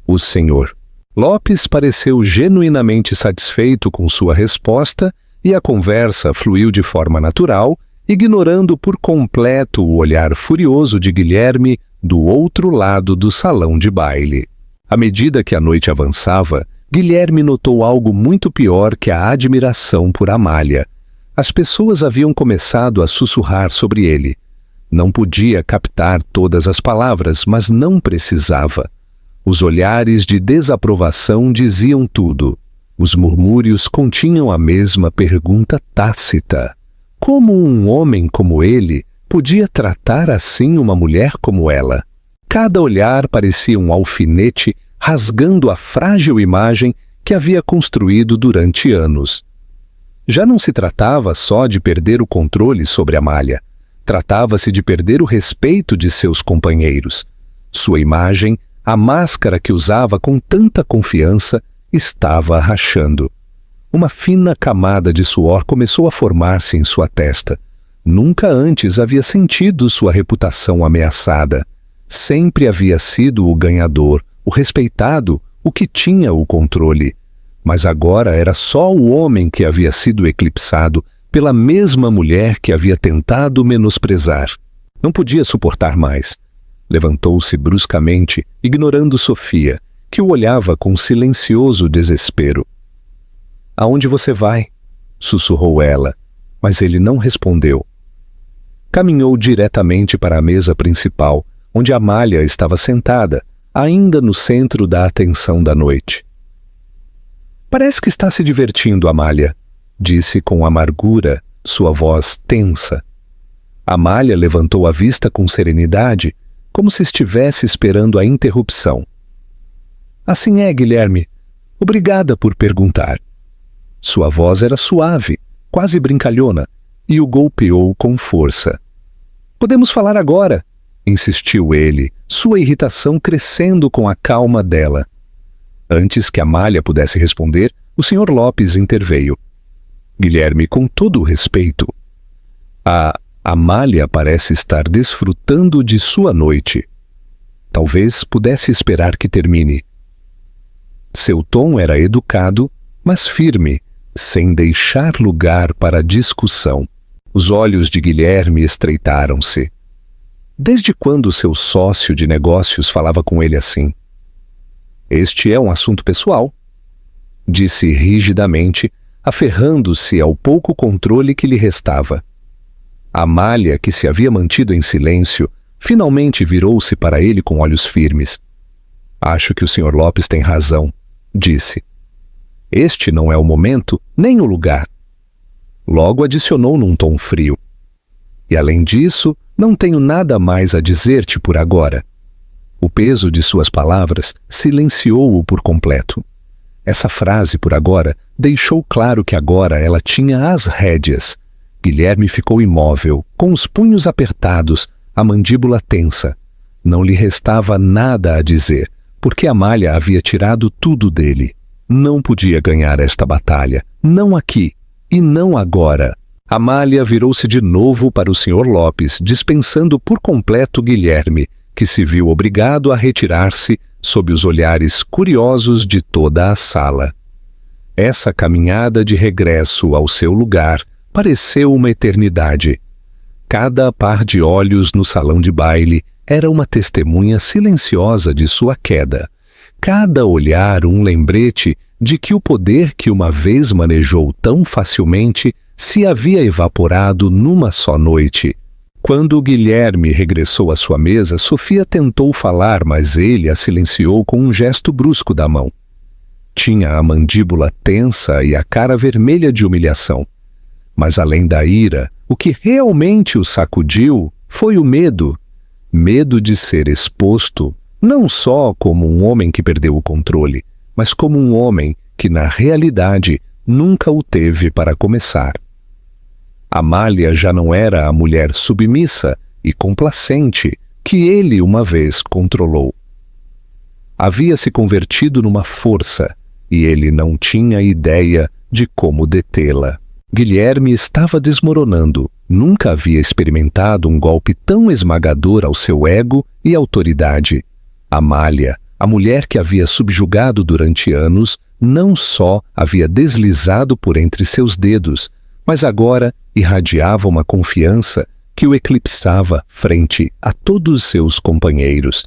O Sr. Lopes pareceu genuinamente satisfeito com sua resposta e a conversa fluiu de forma natural, ignorando por completo o olhar furioso de Guilherme do outro lado do salão de baile. À medida que a noite avançava, Guilherme notou algo muito pior que a admiração por Amália. As pessoas haviam começado a sussurrar sobre ele. Não podia captar todas as palavras, mas não precisava. Os olhares de desaprovação diziam tudo. Os murmúrios continham a mesma pergunta tácita. Como um homem como ele podia tratar assim uma mulher como ela? Cada olhar parecia um alfinete rasgando a frágil imagem que havia construído durante anos. Já não se tratava só de perder o controle sobre Amália. Tratava-se de perder o respeito de seus companheiros. Sua imagem, a máscara que usava com tanta confiança, estava rachando. Uma fina camada de suor começou a formar-se em sua testa. Nunca antes havia sentido sua reputação ameaçada. Sempre havia sido o ganhador, o respeitado, o que tinha o controle. Mas agora era só o homem que havia sido eclipsado pela mesma mulher que havia tentado menosprezar. Não podia suportar mais. Levantou-se bruscamente, ignorando Sofia, que o olhava com silencioso desespero. "Aonde você vai?" sussurrou ela, mas ele não respondeu. Caminhou diretamente para a mesa principal, onde Amália estava sentada, ainda no centro da atenção da noite. "Parece que está se divertindo, Amália", disse com amargura, sua voz tensa. Amália levantou a vista com serenidade, como se estivesse esperando a interrupção. "Assim é, Guilherme. Obrigada por perguntar." Sua voz era suave, quase brincalhona, e o golpeou com força. "Podemos falar agora", insistiu ele, sua irritação crescendo com a calma dela. Antes que Amália pudesse responder, o Sr. Lopes interveio. "Guilherme, com todo o respeito, a Amália parece estar desfrutando de sua noite. Talvez pudesse esperar que termine." Seu tom era educado, mas firme, sem deixar lugar para discussão. Os olhos de Guilherme estreitaram-se. Desde quando seu sócio de negócios falava com ele assim? "Este é um assunto pessoal", disse rigidamente, aferrando-se ao pouco controle que lhe restava. Amália, que se havia mantido em silêncio, finalmente virou-se para ele com olhos firmes. "Acho que o Sr. Lopes tem razão", disse. "Este não é o momento, nem o lugar." Logo adicionou num tom frio. "E além disso, não tenho nada mais a dizer-te por agora." O peso de suas palavras silenciou-o por completo. Essa frase, por agora, deixou claro que agora ela tinha as rédeas. Guilherme ficou imóvel, com os punhos apertados, a mandíbula tensa. Não lhe restava nada a dizer, porque Amália havia tirado tudo dele. Não podia ganhar esta batalha, não aqui e não agora. Amália virou-se de novo para o Sr. Lopes, dispensando por completo Guilherme, que se viu obrigado a retirar-se sob os olhares curiosos de toda a sala. Essa caminhada de regresso ao seu lugar pareceu uma eternidade. Cada par de olhos no salão de baile era uma testemunha silenciosa de sua queda. Cada olhar um lembrete de que o poder que uma vez manejou tão facilmente se havia evaporado numa só noite. Quando Guilherme regressou à sua mesa, Sofia tentou falar, mas ele a silenciou com um gesto brusco da mão. Tinha a mandíbula tensa e a cara vermelha de humilhação. Mas além da ira, o que realmente o sacudiu foi o medo. Medo de ser exposto, não só como um homem que perdeu o controle, mas como um homem que, na realidade, nunca o teve para começar. Amália já não era a mulher submissa e complacente que ele uma vez controlou. Havia se convertido numa força e ele não tinha ideia de como detê-la. Guilherme estava desmoronando. Nunca havia experimentado um golpe tão esmagador ao seu ego e autoridade. Amália, a mulher que havia subjugado durante anos, não só havia deslizado por entre seus dedos, mas agora irradiava uma confiança que o eclipsava frente a todos seus companheiros.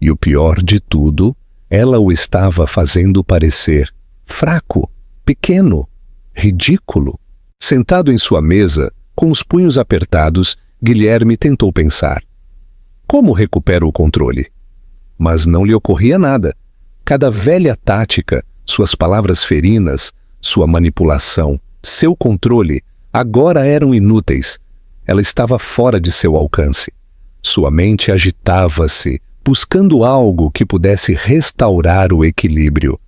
E o pior de tudo, ela o estava fazendo parecer fraco, pequeno, ridículo. Sentado em sua mesa, com os punhos apertados, Guilherme tentou pensar. Como recupero o controle? Mas não lhe ocorria nada. Cada velha tática, suas palavras ferinas, sua manipulação, seu controle, agora eram inúteis. Ela estava fora de seu alcance. Sua mente agitava-se, buscando algo que pudesse restaurar o equilíbrio.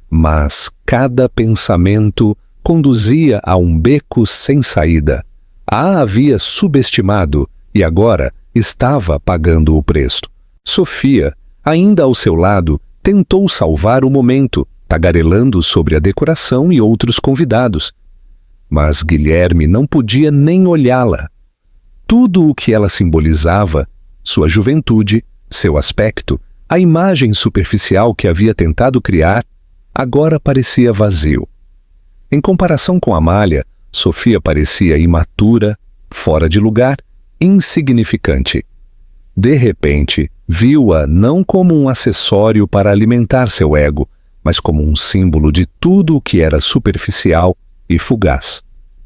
Mas cada pensamento conduzia a um beco sem saída. A havia subestimado e agora estava pagando o preço. Sofia, ainda ao seu lado, tentou salvar o momento, tagarelando sobre a decoração e outros convidados. Mas Guilherme não podia nem olhá-la. Tudo o que ela simbolizava, sua juventude, seu aspecto, a imagem superficial que havia tentado criar, agora parecia vazio. Em comparação com Amália, Sofia parecia imatura, fora de lugar, insignificante. De repente, viu-a não como um acessório para alimentar seu ego, mas como um símbolo de tudo o que era superficial e fugaz.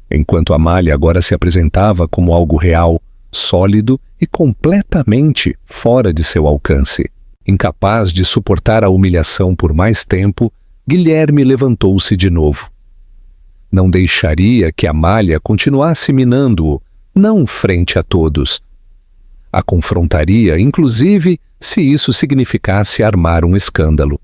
Enquanto Amália agora se apresentava como algo real, sólido e completamente fora de seu alcance. Incapaz de suportar a humilhação por mais tempo, Guilherme levantou-se de novo. Não deixaria que Amália continuasse minando-o, não frente a todos. A confrontaria, inclusive, se isso significasse armar um escândalo.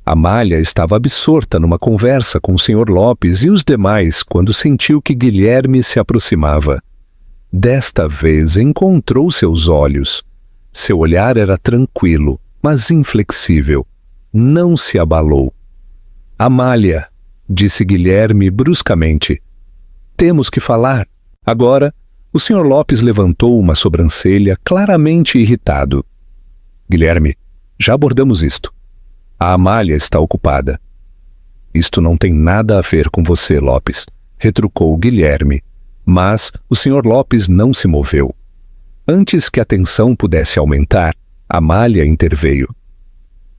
Amália estava absorta numa conversa com o Sr. Lopes e os demais quando sentiu que Guilherme se aproximava. Desta vez encontrou seus olhos. Seu olhar era tranquilo, mas inflexível. Não se abalou. Amália, disse Guilherme bruscamente. Temos que falar. Agora, o Sr. Lopes levantou uma sobrancelha claramente irritado. Guilherme, já abordamos isto. A Amália está ocupada. Isto não tem nada a ver com você, Lopes, retrucou Guilherme. Mas o Sr. Lopes não se moveu. Antes que a tensão pudesse aumentar, Amália interveio.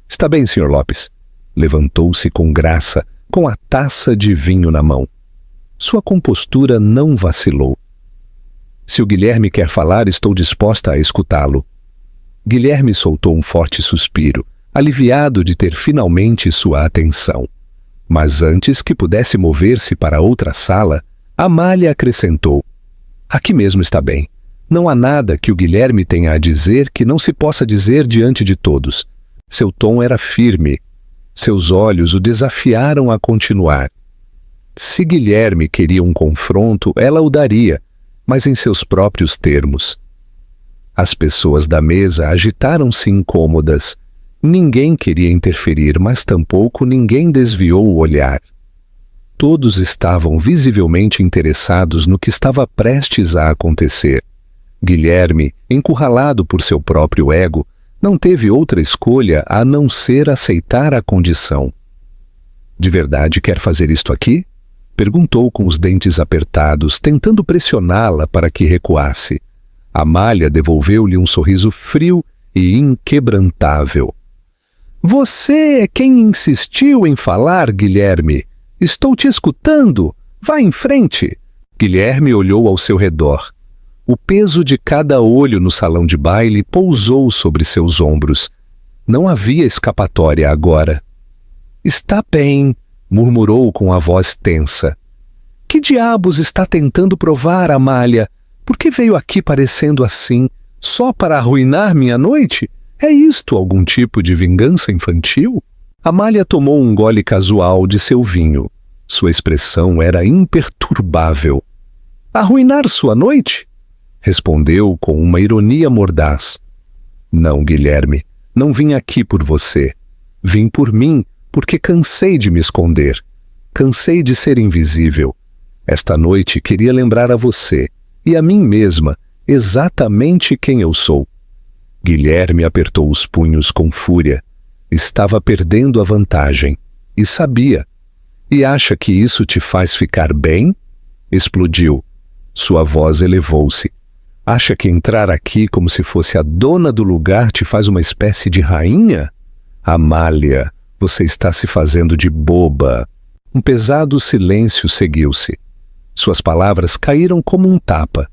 Está bem, Sr. Lopes. Levantou-se com graça, com a taça de vinho na mão. Sua compostura não vacilou. Se o Guilherme quer falar, estou disposta a escutá-lo. Guilherme soltou um forte suspiro, aliviado de ter finalmente sua atenção. Mas antes que pudesse mover-se para outra sala, Amália acrescentou: aqui mesmo está bem. Não há nada que o Guilherme tenha a dizer que não se possa dizer diante de todos. Seu tom era firme. Seus olhos o desafiaram a continuar. Se Guilherme queria um confronto, ela o daria, mas em seus próprios termos. As pessoas da mesa agitaram-se incômodas. Ninguém queria interferir, mas tampouco ninguém desviou o olhar. Todos estavam visivelmente interessados no que estava prestes a acontecer. Guilherme, encurralado por seu próprio ego, não teve outra escolha a não ser aceitar a condição. De verdade quer fazer isto aqui? Perguntou com os dentes apertados, tentando pressioná-la para que recuasse. Amália devolveu-lhe um sorriso frio e inquebrantável. Você é quem insistiu em falar, Guilherme. Estou te escutando. Vá em frente. Guilherme olhou ao seu redor. O peso de cada olho no salão de baile pousou sobre seus ombros. Não havia escapatória agora. Está bem, murmurou com a voz tensa. Que diabos está tentando provar, Amália? Por que veio aqui parecendo assim, só para arruinar minha noite? É isto algum tipo de vingança infantil? Amália tomou um gole casual de seu vinho. Sua expressão era imperturbável. Arruinar sua noite? Respondeu com uma ironia mordaz. Não, Guilherme, não vim aqui por você. Vim por mim, porque cansei de me esconder. Cansei de ser invisível. Esta noite queria lembrar a você, e a mim mesma, exatamente quem eu sou. Guilherme apertou os punhos com fúria. Estava perdendo a vantagem, e sabia. E acha que isso te faz ficar bem? Explodiu. Sua voz elevou-se. Acha que entrar aqui como se fosse a dona do lugar te faz uma espécie de rainha? Amália, você está se fazendo de boba. Um pesado silêncio seguiu-se. Suas palavras caíram como um tapa.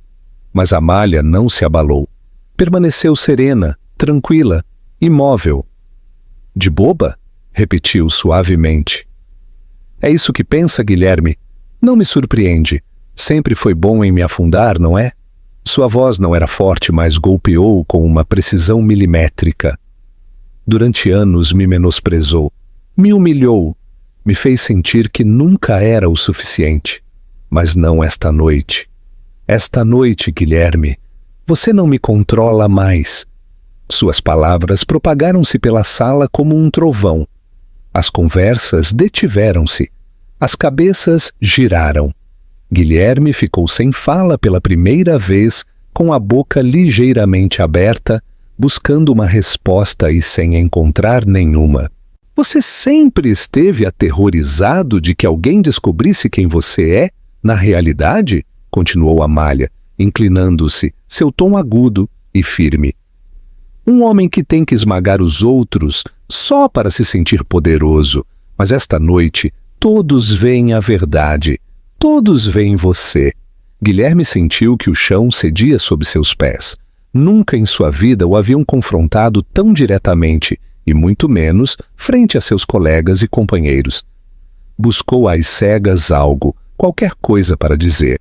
Mas Amália não se abalou. Permaneceu serena, tranquila, imóvel. De boba? Repetiu suavemente. É isso que pensa, Guilherme? Não me surpreende. Sempre foi bom em me afundar, não é? Sua voz não era forte, mas golpeou com uma precisão milimétrica. Durante anos me menosprezou, me humilhou. Me fez sentir que nunca era o suficiente. Mas não esta noite. Esta noite, Guilherme, você não me controla mais. Suas palavras propagaram-se pela sala como um trovão. As conversas detiveram-se. As cabeças giraram. Guilherme ficou sem fala pela primeira vez, com a boca ligeiramente aberta, buscando uma resposta e sem encontrar nenhuma. Você sempre esteve aterrorizado de que alguém descobrisse quem você é, na realidade? Continuou Amália, inclinando-se, seu tom agudo e firme. Um homem que tem que esmagar os outros só para se sentir poderoso, mas esta noite todos veem a verdade, todos veem você. Guilherme sentiu que o chão cedia sob seus pés. Nunca em sua vida o haviam confrontado tão diretamente, e muito menos frente a seus colegas e companheiros. Buscou às cegas algo, qualquer coisa para dizer.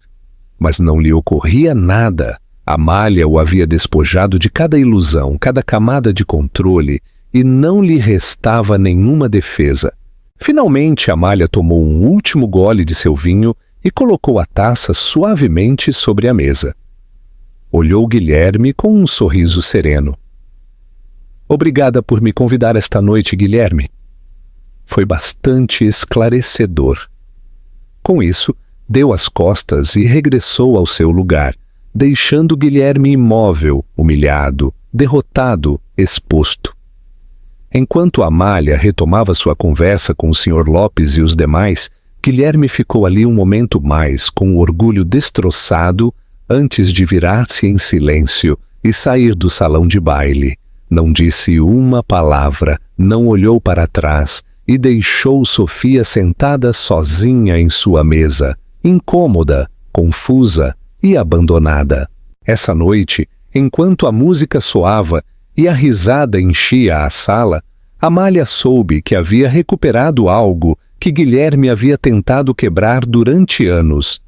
Mas não lhe ocorria nada. Amália o havia despojado de cada ilusão, cada camada de controle, e não lhe restava nenhuma defesa. Finalmente, Amália tomou um último gole de seu vinho e colocou a taça suavemente sobre a mesa. Olhou Guilherme com um sorriso sereno. Obrigada por me convidar esta noite, Guilherme. Foi bastante esclarecedor. Com isso, deu as costas e regressou ao seu lugar, deixando Guilherme imóvel, humilhado, derrotado, exposto. Enquanto Amália retomava sua conversa com o Sr. Lopes e os demais, Guilherme ficou ali um momento mais, com o orgulho destroçado, antes de virar-se em silêncio e sair do salão de baile. Não disse uma palavra, não olhou para trás e deixou Sofia sentada sozinha em sua mesa, incômoda, confusa e abandonada. Essa noite, enquanto a música soava e a risada enchia a sala, Amália soube que havia recuperado algo que Guilherme havia tentado quebrar durante anos.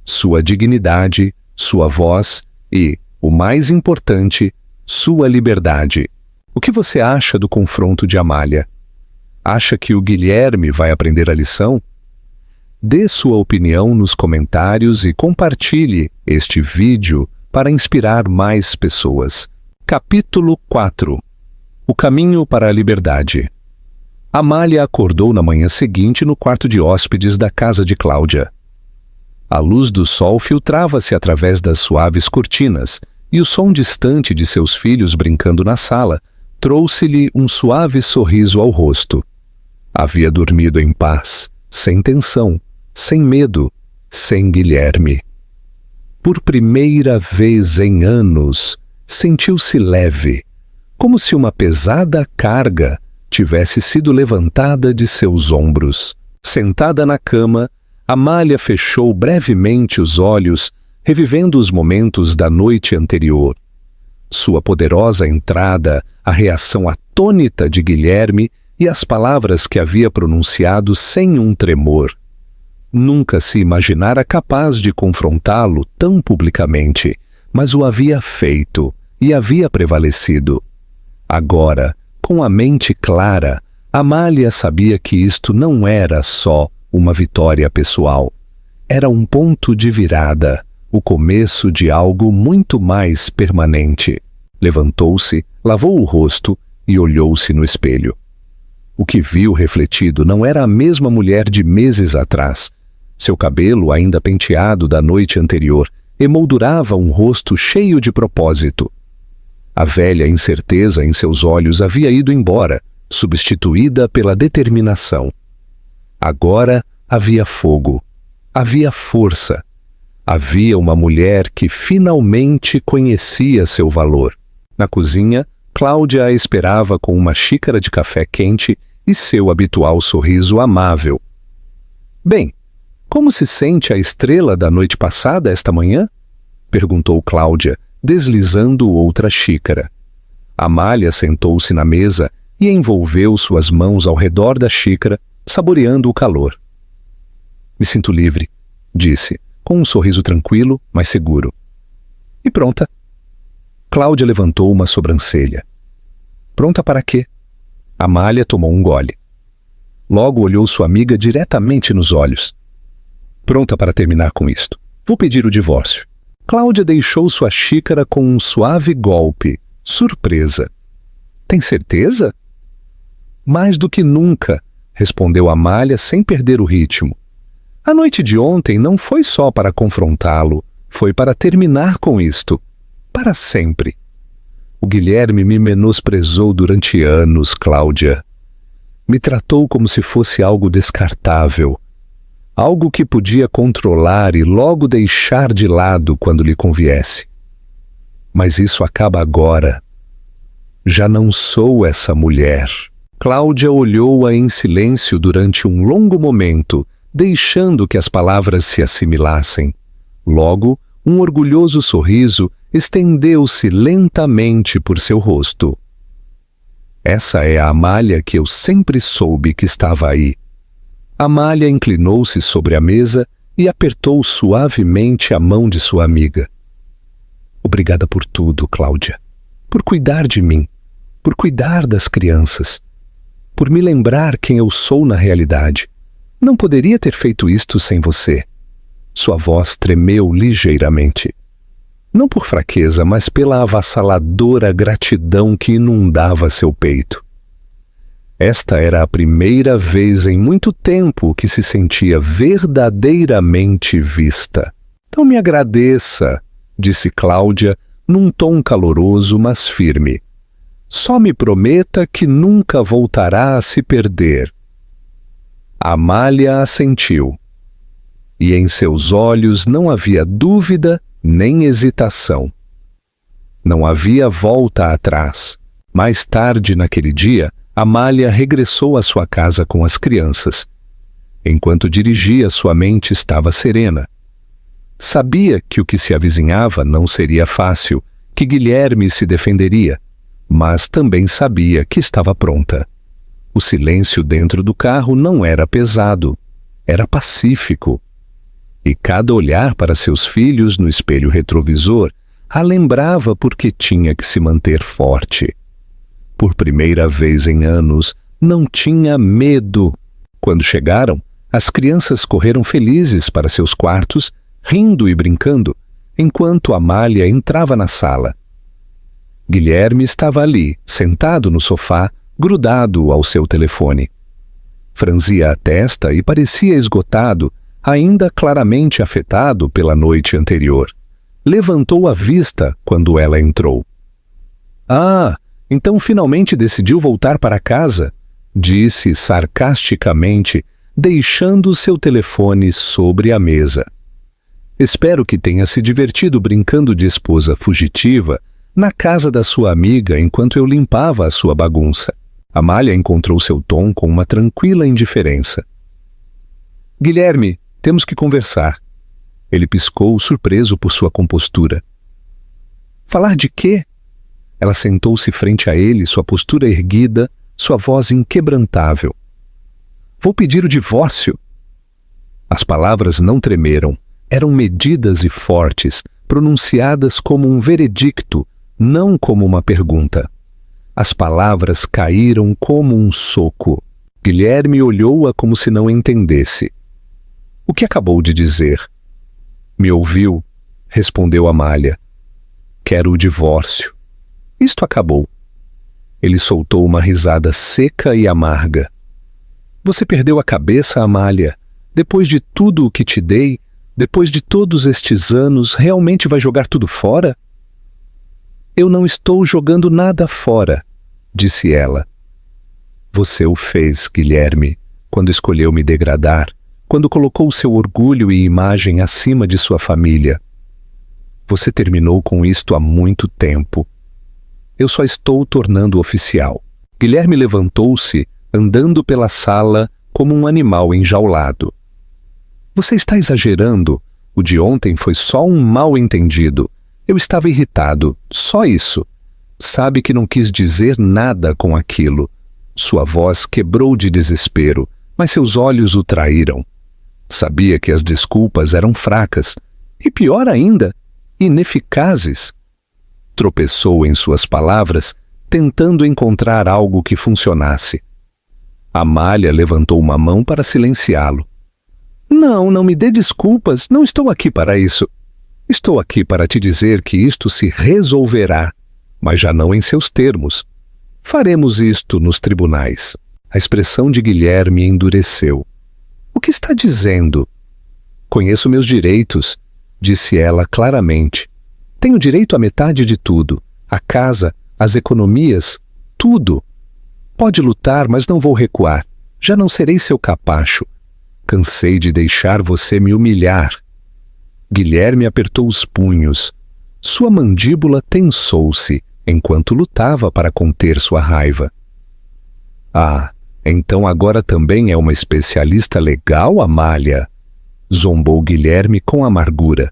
Sua dignidade, sua voz e, o mais importante, sua liberdade. O que você acha do confronto de Amália? Acha que o Guilherme vai aprender a lição? Dê sua opinião nos comentários e compartilhe este vídeo para inspirar mais pessoas. Capítulo 4. O caminho para a liberdade. Amália acordou na manhã seguinte no quarto de hóspedes da casa de Cláudia. A luz do sol filtrava-se através das suaves cortinas, e o som distante de seus filhos brincando na sala trouxe-lhe um suave sorriso ao rosto. Havia dormido em paz, sem tensão, sem medo, sem Guilherme. Por primeira vez em anos, sentiu-se leve, como se uma pesada carga tivesse sido levantada de seus ombros. Sentada na cama, Amália fechou brevemente os olhos, revivendo os momentos da noite anterior. Sua poderosa entrada, a reação atônita de Guilherme e as palavras que havia pronunciado sem um tremor. Nunca se imaginara capaz de confrontá-lo tão publicamente, mas o havia feito e havia prevalecido. Agora, com a mente clara, Amália sabia que isto não era só uma vitória pessoal. Era um ponto de virada, o começo de algo muito mais permanente. Levantou-se, lavou o rosto e olhou-se no espelho. O que viu refletido não era a mesma mulher de meses atrás. Seu cabelo, ainda penteado da noite anterior, emoldurava um rosto cheio de propósito. A velha incerteza em seus olhos havia ido embora, substituída pela determinação. Agora havia fogo, havia força. Havia uma mulher que finalmente conhecia seu valor. Na cozinha, Cláudia a esperava com uma xícara de café quente e seu habitual sorriso amável. Bem, como se sente a estrela da noite passada esta manhã? Perguntou Cláudia, deslizando outra xícara. Amália sentou-se na mesa e envolveu suas mãos ao redor da xícara, saboreando o calor. Me sinto livre, disse, com um sorriso tranquilo, mas seguro. E pronta. Cláudia levantou uma sobrancelha. Pronta para quê? Amália tomou um gole. Logo olhou sua amiga diretamente nos olhos. Pronta para terminar com isto. Vou pedir o divórcio. Cláudia deixou sua xícara com um suave golpe. Surpresa. Tem certeza? Mais do que nunca, respondeu Amália sem perder o ritmo. A noite de ontem não foi só para confrontá-lo, foi para terminar com isto. Para sempre. O Guilherme me menosprezou durante anos, Cláudia. Me tratou como se fosse algo descartável. Algo que podia controlar e logo deixar de lado quando lhe conviesse. Mas isso acaba agora. Já não sou essa mulher. Cláudia olhou-a em silêncio durante um longo momento, deixando que as palavras se assimilassem. Logo, um orgulhoso sorriso estendeu-se lentamente por seu rosto. Essa é a Amália que eu sempre soube que estava aí. Amália inclinou-se sobre a mesa e apertou suavemente a mão de sua amiga. Obrigada por tudo, Cláudia. Por cuidar de mim, por cuidar das crianças, por me lembrar quem eu sou na realidade. Não poderia ter feito isto sem você. Sua voz tremeu ligeiramente. Não por fraqueza, mas pela avassaladora gratidão que inundava seu peito. Esta era a primeira vez em muito tempo que se sentia verdadeiramente vista. Não me agradeça, disse Cláudia, num tom caloroso, mas firme. Só me prometa que nunca voltará a se perder. Amália assentiu. E em seus olhos não havia dúvida nem hesitação. Não havia volta atrás. Mais tarde naquele dia, Amália regressou à sua casa com as crianças. Enquanto dirigia, sua mente estava serena. Sabia que o que se avizinhava não seria fácil, que Guilherme se defenderia, mas também sabia que estava pronta. O silêncio dentro do carro não era pesado, era pacífico. E cada olhar para seus filhos no espelho retrovisor a lembrava porque tinha que se manter forte. Por primeira vez em anos, não tinha medo. Quando chegaram, as crianças correram felizes para seus quartos, rindo e brincando, enquanto Amália entrava na sala. Guilherme estava ali, sentado no sofá, grudado ao seu telefone. Franzia a testa e parecia esgotado, ainda claramente afetado pela noite anterior. Levantou a vista quando ela entrou. Ah, então finalmente decidiu voltar para casa, disse sarcasticamente, deixando seu telefone sobre a mesa. Espero que tenha se divertido brincando de esposa fugitiva na casa da sua amiga enquanto eu limpava a sua bagunça. Amália encontrou seu tom com uma tranquila indiferença. Guilherme, temos que conversar. Ele piscou, surpreso por sua compostura. Falar de quê? Ela sentou-se frente a ele, sua postura erguida, sua voz inquebrantável. Vou pedir o divórcio. As palavras não tremeram, eram medidas e fortes, pronunciadas como um veredicto, não como uma pergunta. As palavras caíram como um soco. Guilherme olhou-a como se não entendesse. O que acabou de dizer? Me ouviu, respondeu Amália. Quero o divórcio. Isto acabou. Ele soltou uma risada seca e amarga. Você perdeu a cabeça, Amália. Depois de tudo o que te dei, depois de todos estes anos, realmente vai jogar tudo fora? Eu não estou jogando nada fora, disse ela. Você o fez, Guilherme, quando escolheu me degradar, quando colocou seu orgulho e imagem acima de sua família. Você terminou com isto há muito tempo. Eu só estou tornando oficial. Guilherme levantou-se, andando pela sala como um animal enjaulado. Você está exagerando. O de ontem foi só um mal-entendido. Eu estava irritado, só isso. Sabe que não quis dizer nada com aquilo. Sua voz quebrou de desespero, mas seus olhos o traíram. Sabia que as desculpas eram fracas, e pior ainda, ineficazes. Tropeçou em suas palavras, tentando encontrar algo que funcionasse. Amália levantou uma mão para silenciá-lo. Não me dê desculpas, não estou aqui para isso. Estou aqui para te dizer que isto se resolverá, mas já não em seus termos. Faremos isto nos tribunais. A expressão de Guilherme endureceu. O que está dizendo? Conheço meus direitos, disse ela claramente. Tenho direito à metade de tudo, a casa, as economias, tudo. Pode lutar, mas não vou recuar. Já não serei seu capacho. Cansei de deixar você me humilhar. Guilherme apertou os punhos. Sua mandíbula tensou-se enquanto lutava para conter sua raiva. Ah, então agora também é uma especialista legal, Amália? Zombou Guilherme com amargura.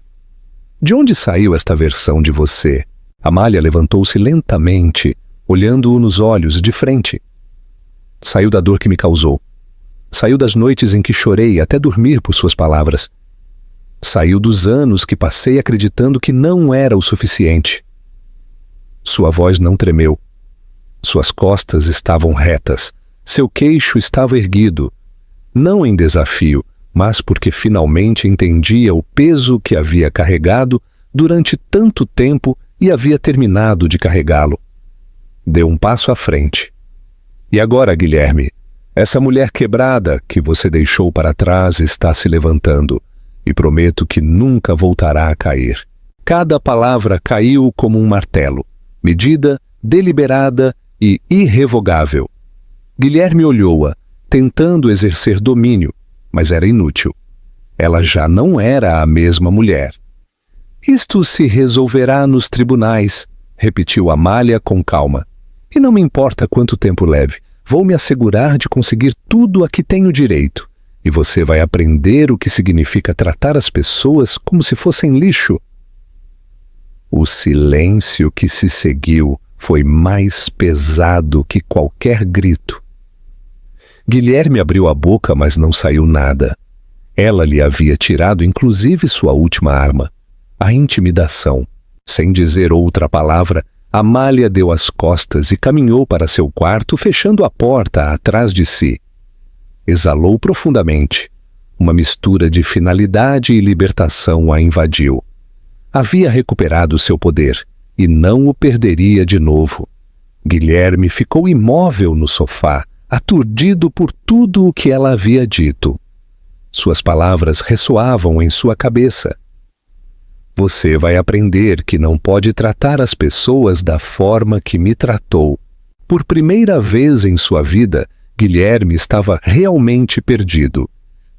De onde saiu esta versão de você? Amália levantou-se lentamente, olhando-o nos olhos de frente. Saiu da dor que me causou. Saiu das noites em que chorei até dormir por suas palavras. Saiu dos anos que passei acreditando que não era o suficiente. Sua voz não tremeu. Suas costas estavam retas. Seu queixo estava erguido. Não em desafio, mas porque finalmente entendia o peso que havia carregado durante tanto tempo e havia terminado de carregá-lo. Deu um passo à frente. E agora, Guilherme? Essa mulher quebrada que você deixou para trás está se levantando, e prometo que nunca voltará a cair. Cada palavra caiu como um martelo, medida, deliberada e irrevogável. Guilherme olhou-a, tentando exercer domínio, mas era inútil. Ela já não era a mesma mulher. Isto se resolverá nos tribunais, repetiu Amália com calma. E não me importa quanto tempo leve. Vou me assegurar de conseguir tudo a que tenho direito, e você vai aprender o que significa tratar as pessoas como se fossem lixo. O silêncio que se seguiu foi mais pesado que qualquer grito. Guilherme abriu a boca, mas não saiu nada. Ela lhe havia tirado inclusive sua última arma, a intimidação. Sem dizer outra palavra, Amália deu as costas e caminhou para seu quarto, fechando a porta atrás de si. Exalou profundamente. Uma mistura de finalidade e libertação a invadiu. Havia recuperado seu poder e não o perderia de novo. Guilherme ficou imóvel no sofá, aturdido por tudo o que ela havia dito. Suas palavras ressoavam em sua cabeça. Você vai aprender que não pode tratar as pessoas da forma que me tratou. Por primeira vez em sua vida, Guilherme estava realmente perdido.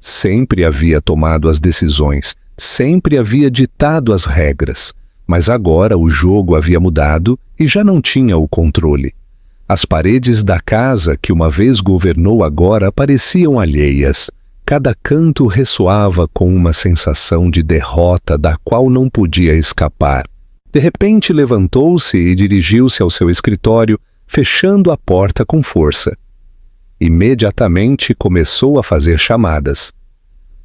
Sempre havia tomado as decisões, sempre havia ditado as regras, mas agora o jogo havia mudado e já não tinha o controle. As paredes da casa que uma vez governou agora pareciam alheias. Cada canto ressoava com uma sensação de derrota da qual não podia escapar. De repente levantou-se e dirigiu-se ao seu escritório, fechando a porta com força. Imediatamente começou a fazer chamadas.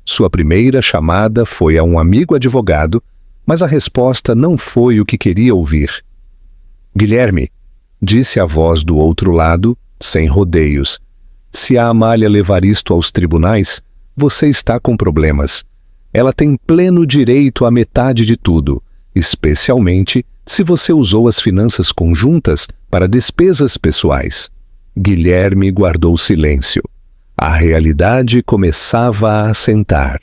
Sua primeira chamada foi a um amigo advogado, mas a resposta não foi o que queria ouvir. Guilherme, disse a voz do outro lado, sem rodeios, se a Amália levar isto aos tribunais, você está com problemas. Ela tem pleno direito à metade de tudo, especialmente se você usou as finanças conjuntas para despesas pessoais. Guilherme guardou silêncio. A realidade começava a assentar.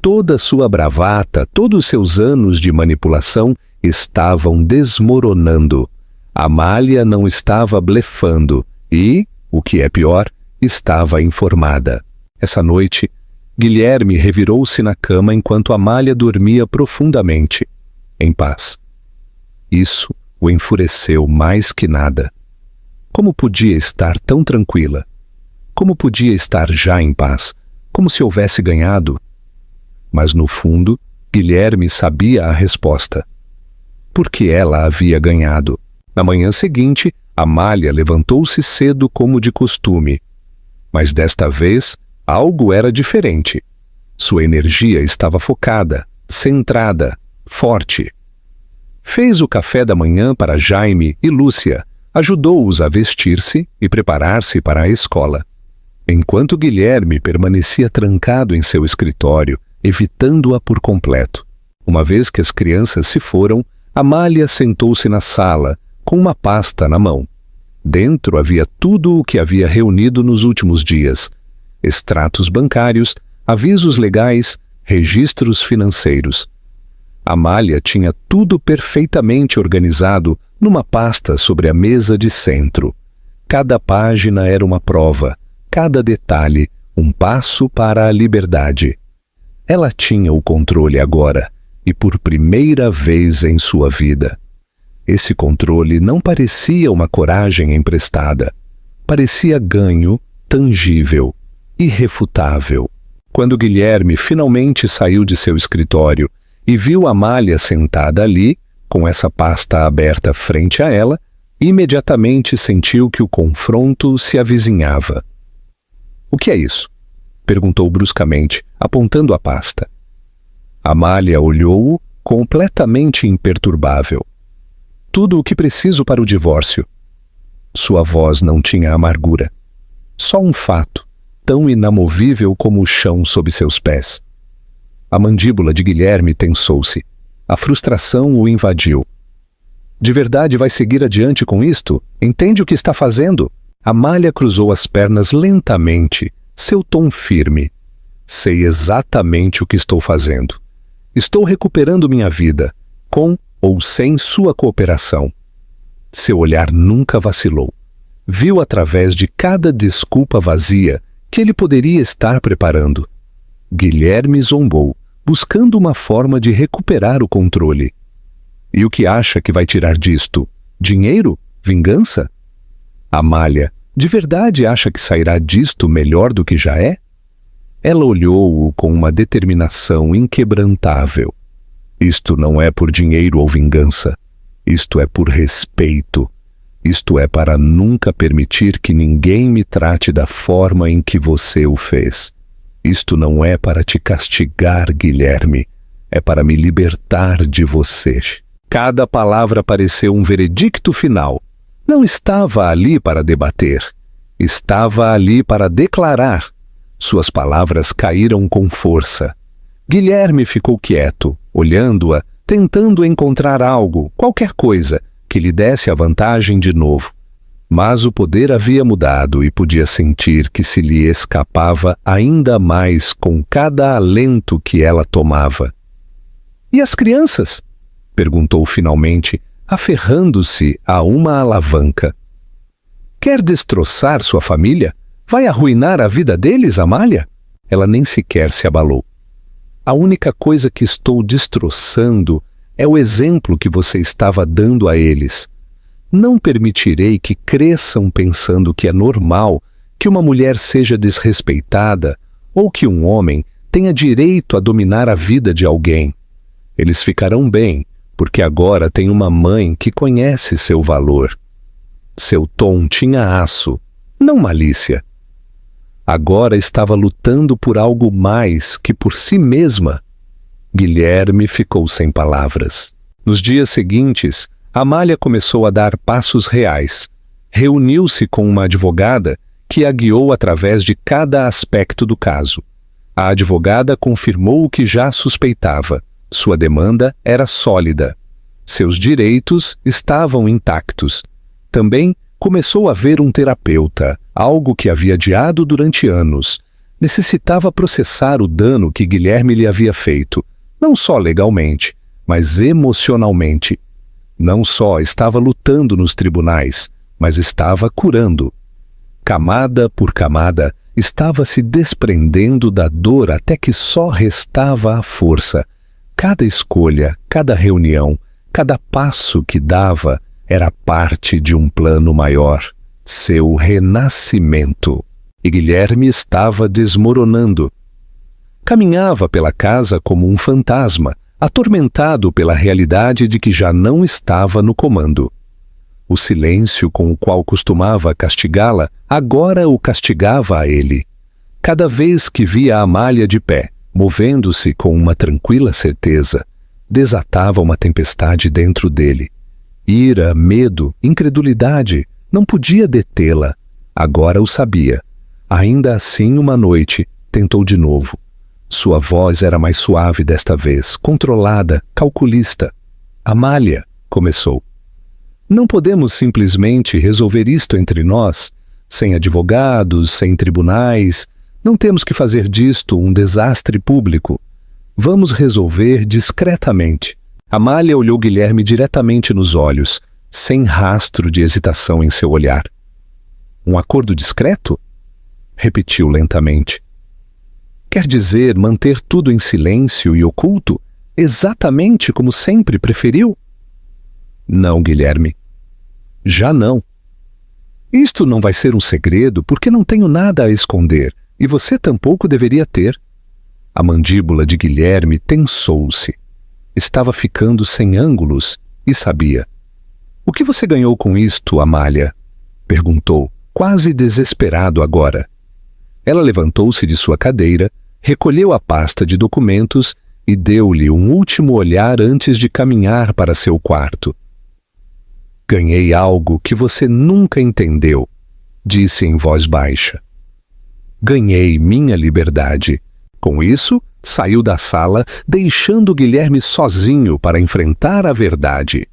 Toda sua bravata, todos os seus anos de manipulação estavam desmoronando. Amália não estava blefando e, o que é pior, estava informada. Essa noite, Guilherme revirou-se na cama enquanto Amália dormia profundamente, em paz. Isso o enfureceu mais que nada. Como podia estar tão tranquila? Como podia estar já em paz, como se houvesse ganhado? Mas no fundo, Guilherme sabia a resposta. Porque ela havia ganhado. Na manhã seguinte, Amália levantou-se cedo como de costume. Mas desta vez, algo era diferente. Sua energia estava focada, centrada, forte. Fez o café da manhã para Jaime e Lúcia, ajudou-os a vestir-se e preparar-se para a escola. enquanto Guilherme permanecia trancado em seu escritório, evitando-a por completo. Uma vez que as crianças se foram, Amália sentou-se na sala, com uma pasta na mão. Dentro havia tudo o que havia reunido nos últimos dias: extratos bancários, avisos legais, registros financeiros. Amália tinha tudo perfeitamente organizado numa pasta sobre a mesa de centro. Cada página era uma prova, cada detalhe um passo para a liberdade. Ela tinha o controle agora, e por primeira vez em sua vida. Esse controle não parecia uma coragem emprestada. Parecia ganho, tangível, irrefutável. Quando Guilherme finalmente saiu de seu escritório e viu Amália sentada ali, com essa pasta aberta frente a ela, imediatamente sentiu que o confronto se avizinhava. "O que é isso?" perguntou bruscamente, apontando a pasta. Amália olhou-o, completamente imperturbável. "Tudo o que preciso para o divórcio." Sua voz não tinha amargura. Só um fato, tão inamovível como o chão sob seus pés. A mandíbula de Guilherme tensou-se. A frustração o invadiu. "De verdade vai seguir adiante com isto? Entende o que está fazendo?" Amália cruzou as pernas lentamente, seu tom firme. "Sei exatamente o que estou fazendo. Estou recuperando minha vida, com ou sem sua cooperação." Seu olhar nunca vacilou. Viu através de cada desculpa vazia que ele poderia estar preparando. Guilherme zombou, buscando uma forma de recuperar o controle. "E o que acha que vai tirar disto? Dinheiro? Vingança?" Amália, de verdade acha que sairá disto melhor do que já é? Ela olhou-o com uma determinação inquebrantável. "Isto não é por dinheiro ou vingança. Isto é por respeito. Isto é para nunca permitir que ninguém me trate da forma em que você o fez. Isto não é para te castigar, Guilherme. É para me libertar de você." Cada palavra pareceu um veredicto final. Não estava ali para debater. Estava ali para declarar. Suas palavras caíram com força. Guilherme ficou quieto, olhando-a, tentando encontrar algo, qualquer coisa, que lhe desse a vantagem de novo. Mas o poder havia mudado e podia sentir que se lhe escapava ainda mais com cada alento que ela tomava. "E as crianças?" perguntou finalmente, aferrando-se a uma alavanca. "Quer destroçar sua família? Vai arruinar a vida deles, Amália?" Ela nem sequer se abalou. "A única coisa que estou destroçando é o exemplo que você estava dando a eles. Não permitirei que cresçam pensando que é normal que uma mulher seja desrespeitada ou que um homem tenha direito a dominar a vida de alguém. Eles ficarão bem, porque agora tem uma mãe que conhece seu valor." Seu tom tinha aço, não malícia. Agora estava lutando por algo mais que por si mesma. Guilherme ficou sem palavras. Nos dias seguintes, Amália começou a dar passos reais. Reuniu-se com uma advogada que a guiou através de cada aspecto do caso. A advogada confirmou o que já suspeitava. Sua demanda era sólida. Seus direitos estavam intactos. Também começou a ver um terapeuta, algo que havia adiado durante anos. Necessitava processar o dano que Guilherme lhe havia feito, não só legalmente, mas emocionalmente. Não só estava lutando nos tribunais, mas estava curando. Camada por camada, estava se desprendendo da dor até que só restava a força. Cada escolha, cada reunião, cada passo que dava era parte de um plano maior, seu renascimento. E Guilherme estava desmoronando. Caminhava pela casa como um fantasma, atormentado pela realidade de que já não estava no comando. O silêncio com o qual costumava castigá-la, agora o castigava a ele. Cada vez que via a Amália de pé, movendo-se com uma tranquila certeza, desatava uma tempestade dentro dele. Ira, medo, incredulidade, não podia detê-la. Agora o sabia. Ainda assim, uma noite, tentou de novo. Sua voz era mais suave desta vez, controlada, calculista. Amália, começou. Não podemos simplesmente resolver isto entre nós, sem advogados, sem tribunais. Não temos que fazer disto um desastre público. Vamos resolver discretamente. Amália olhou Guilherme diretamente nos olhos, sem rastro de hesitação em seu olhar. Um acordo discreto? Repetiu lentamente. Quer dizer manter tudo em silêncio e oculto, exatamente como sempre preferiu? Não, Guilherme. Já não. Isto não vai ser um segredo porque não tenho nada a esconder e você tampouco deveria ter. A mandíbula de Guilherme tensou-se. Estava ficando sem ângulos e sabia. O que você ganhou com isto, Amália? Perguntou, quase desesperado agora. Ela levantou-se de sua cadeira, recolheu a pasta de documentos e deu-lhe um último olhar antes de caminhar para seu quarto. Ganhei algo que você nunca entendeu, disse em voz baixa. Ganhei minha liberdade. Com isso, saiu da sala, deixando Guilherme sozinho para enfrentar a verdade.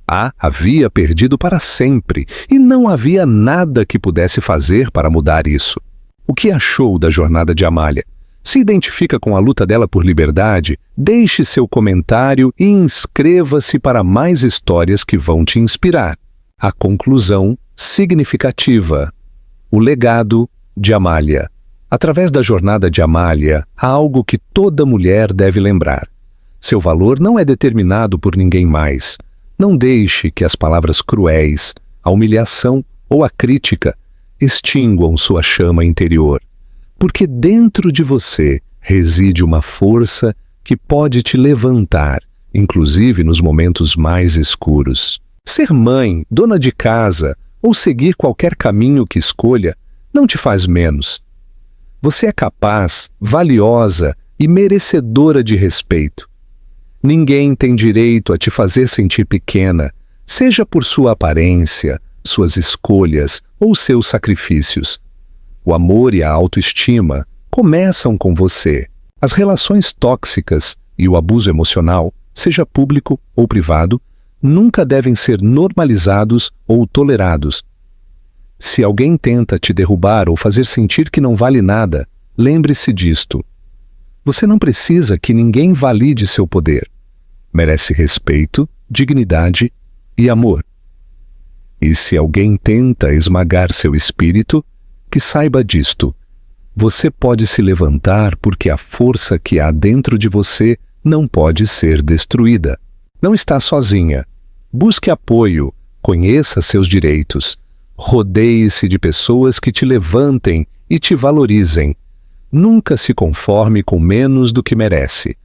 A havia perdido para sempre e não havia nada que pudesse fazer para mudar isso. O que achou da jornada de Amália? Se identifica com a luta dela por liberdade? Deixe seu comentário e inscreva-se para mais histórias que vão te inspirar. A conclusão significativa. O legado de Amália. Através da jornada de Amália, há algo que toda mulher deve lembrar. Seu valor não é determinado por ninguém mais. Não deixe que as palavras cruéis, a humilhação ou a crítica extinguam sua chama interior, porque dentro de você reside uma força que pode te levantar, inclusive nos momentos mais escuros. Ser mãe, dona de casa ou seguir qualquer caminho que escolha não te faz menos. Você é capaz, valiosa e merecedora de respeito. Ninguém tem direito a te fazer sentir pequena, seja por sua aparência, suas escolhas ou seus sacrifícios. O amor e a autoestima começam com você. As relações tóxicas e o abuso emocional, seja público ou privado, nunca devem ser normalizados ou tolerados. Se alguém tenta te derrubar ou fazer sentir que não vale nada, lembre-se disto. Você não precisa que ninguém valide seu poder. Merece respeito, dignidade e amor. E se alguém tenta esmagar seu espírito, que saiba disto. Você pode se levantar porque a força que há dentro de você não pode ser destruída. Não está sozinha. Busque apoio, conheça seus direitos. Rodeie-se de pessoas que te levantem e te valorizem. Nunca se conforme com menos do que merece.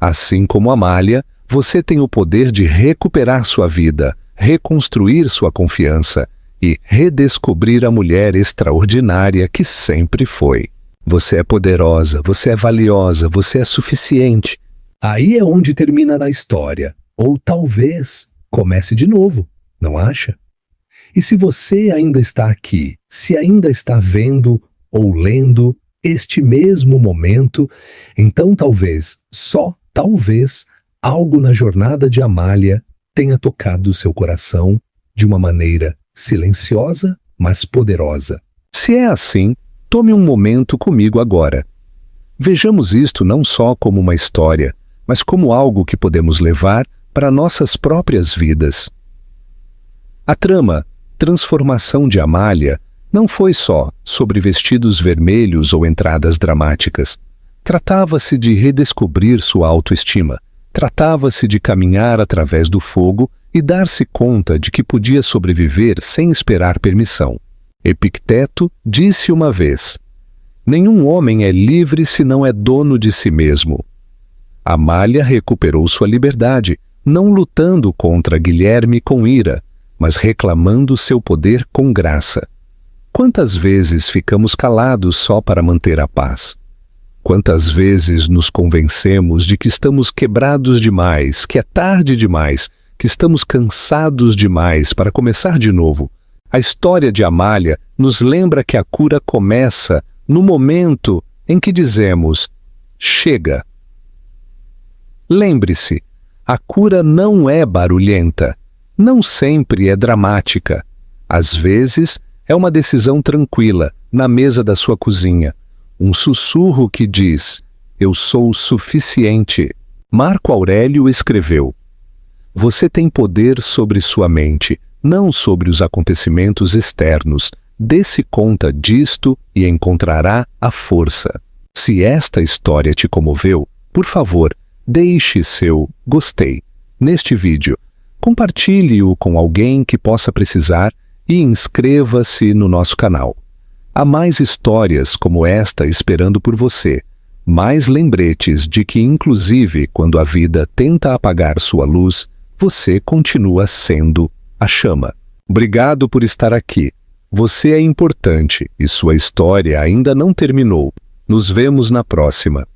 Assim como Amália, você tem o poder de recuperar sua vida, reconstruir sua confiança e redescobrir a mulher extraordinária que sempre foi. Você é poderosa, você é valiosa, você é suficiente. Aí é onde termina a história. Ou talvez comece de novo, não acha? E se você ainda está aqui, se ainda está vendo ou lendo este mesmo momento, então talvez, só talvez, algo na jornada de Amália tenha tocado seu coração de uma maneira silenciosa, mas poderosa. Se é assim, tome um momento comigo agora. Vejamos isto não só como uma história, mas como algo que podemos levar para nossas próprias vidas. A trama Transformação de Amália não foi só sobre vestidos vermelhos ou entradas dramáticas. Tratava-se de redescobrir sua autoestima. Tratava-se de caminhar através do fogo e dar-se conta de que podia sobreviver sem esperar permissão. Epicteto disse uma vez: nenhum homem é livre se não é dono de si mesmo. Amália recuperou sua liberdade, não lutando contra Guilherme com ira, mas reclamando seu poder com graça. Quantas vezes ficamos calados só para manter a paz? Quantas vezes nos convencemos de que estamos quebrados demais, que é tarde demais, que estamos cansados demais para começar de novo, A história de Amália nos lembra que a cura começa no momento em que dizemos: chega. Lembre-se, a cura não é barulhenta, não sempre é dramática. Às vezes, é uma decisão tranquila, na mesa da sua cozinha. Um sussurro que diz: eu sou suficiente. Marco Aurélio escreveu: você tem poder sobre sua mente, não sobre os acontecimentos externos. Dê-se conta disto e encontrará a força. Se esta história te comoveu, por favor, deixe seu gostei neste vídeo. Compartilhe-o com alguém que possa precisar e inscreva-se no nosso canal. Há mais histórias como esta esperando por você. Mais lembretes de que, inclusive, quando a vida tenta apagar sua luz, você continua sendo a chama. Obrigado por estar aqui. Você é importante e sua história ainda não terminou. Nos vemos na próxima.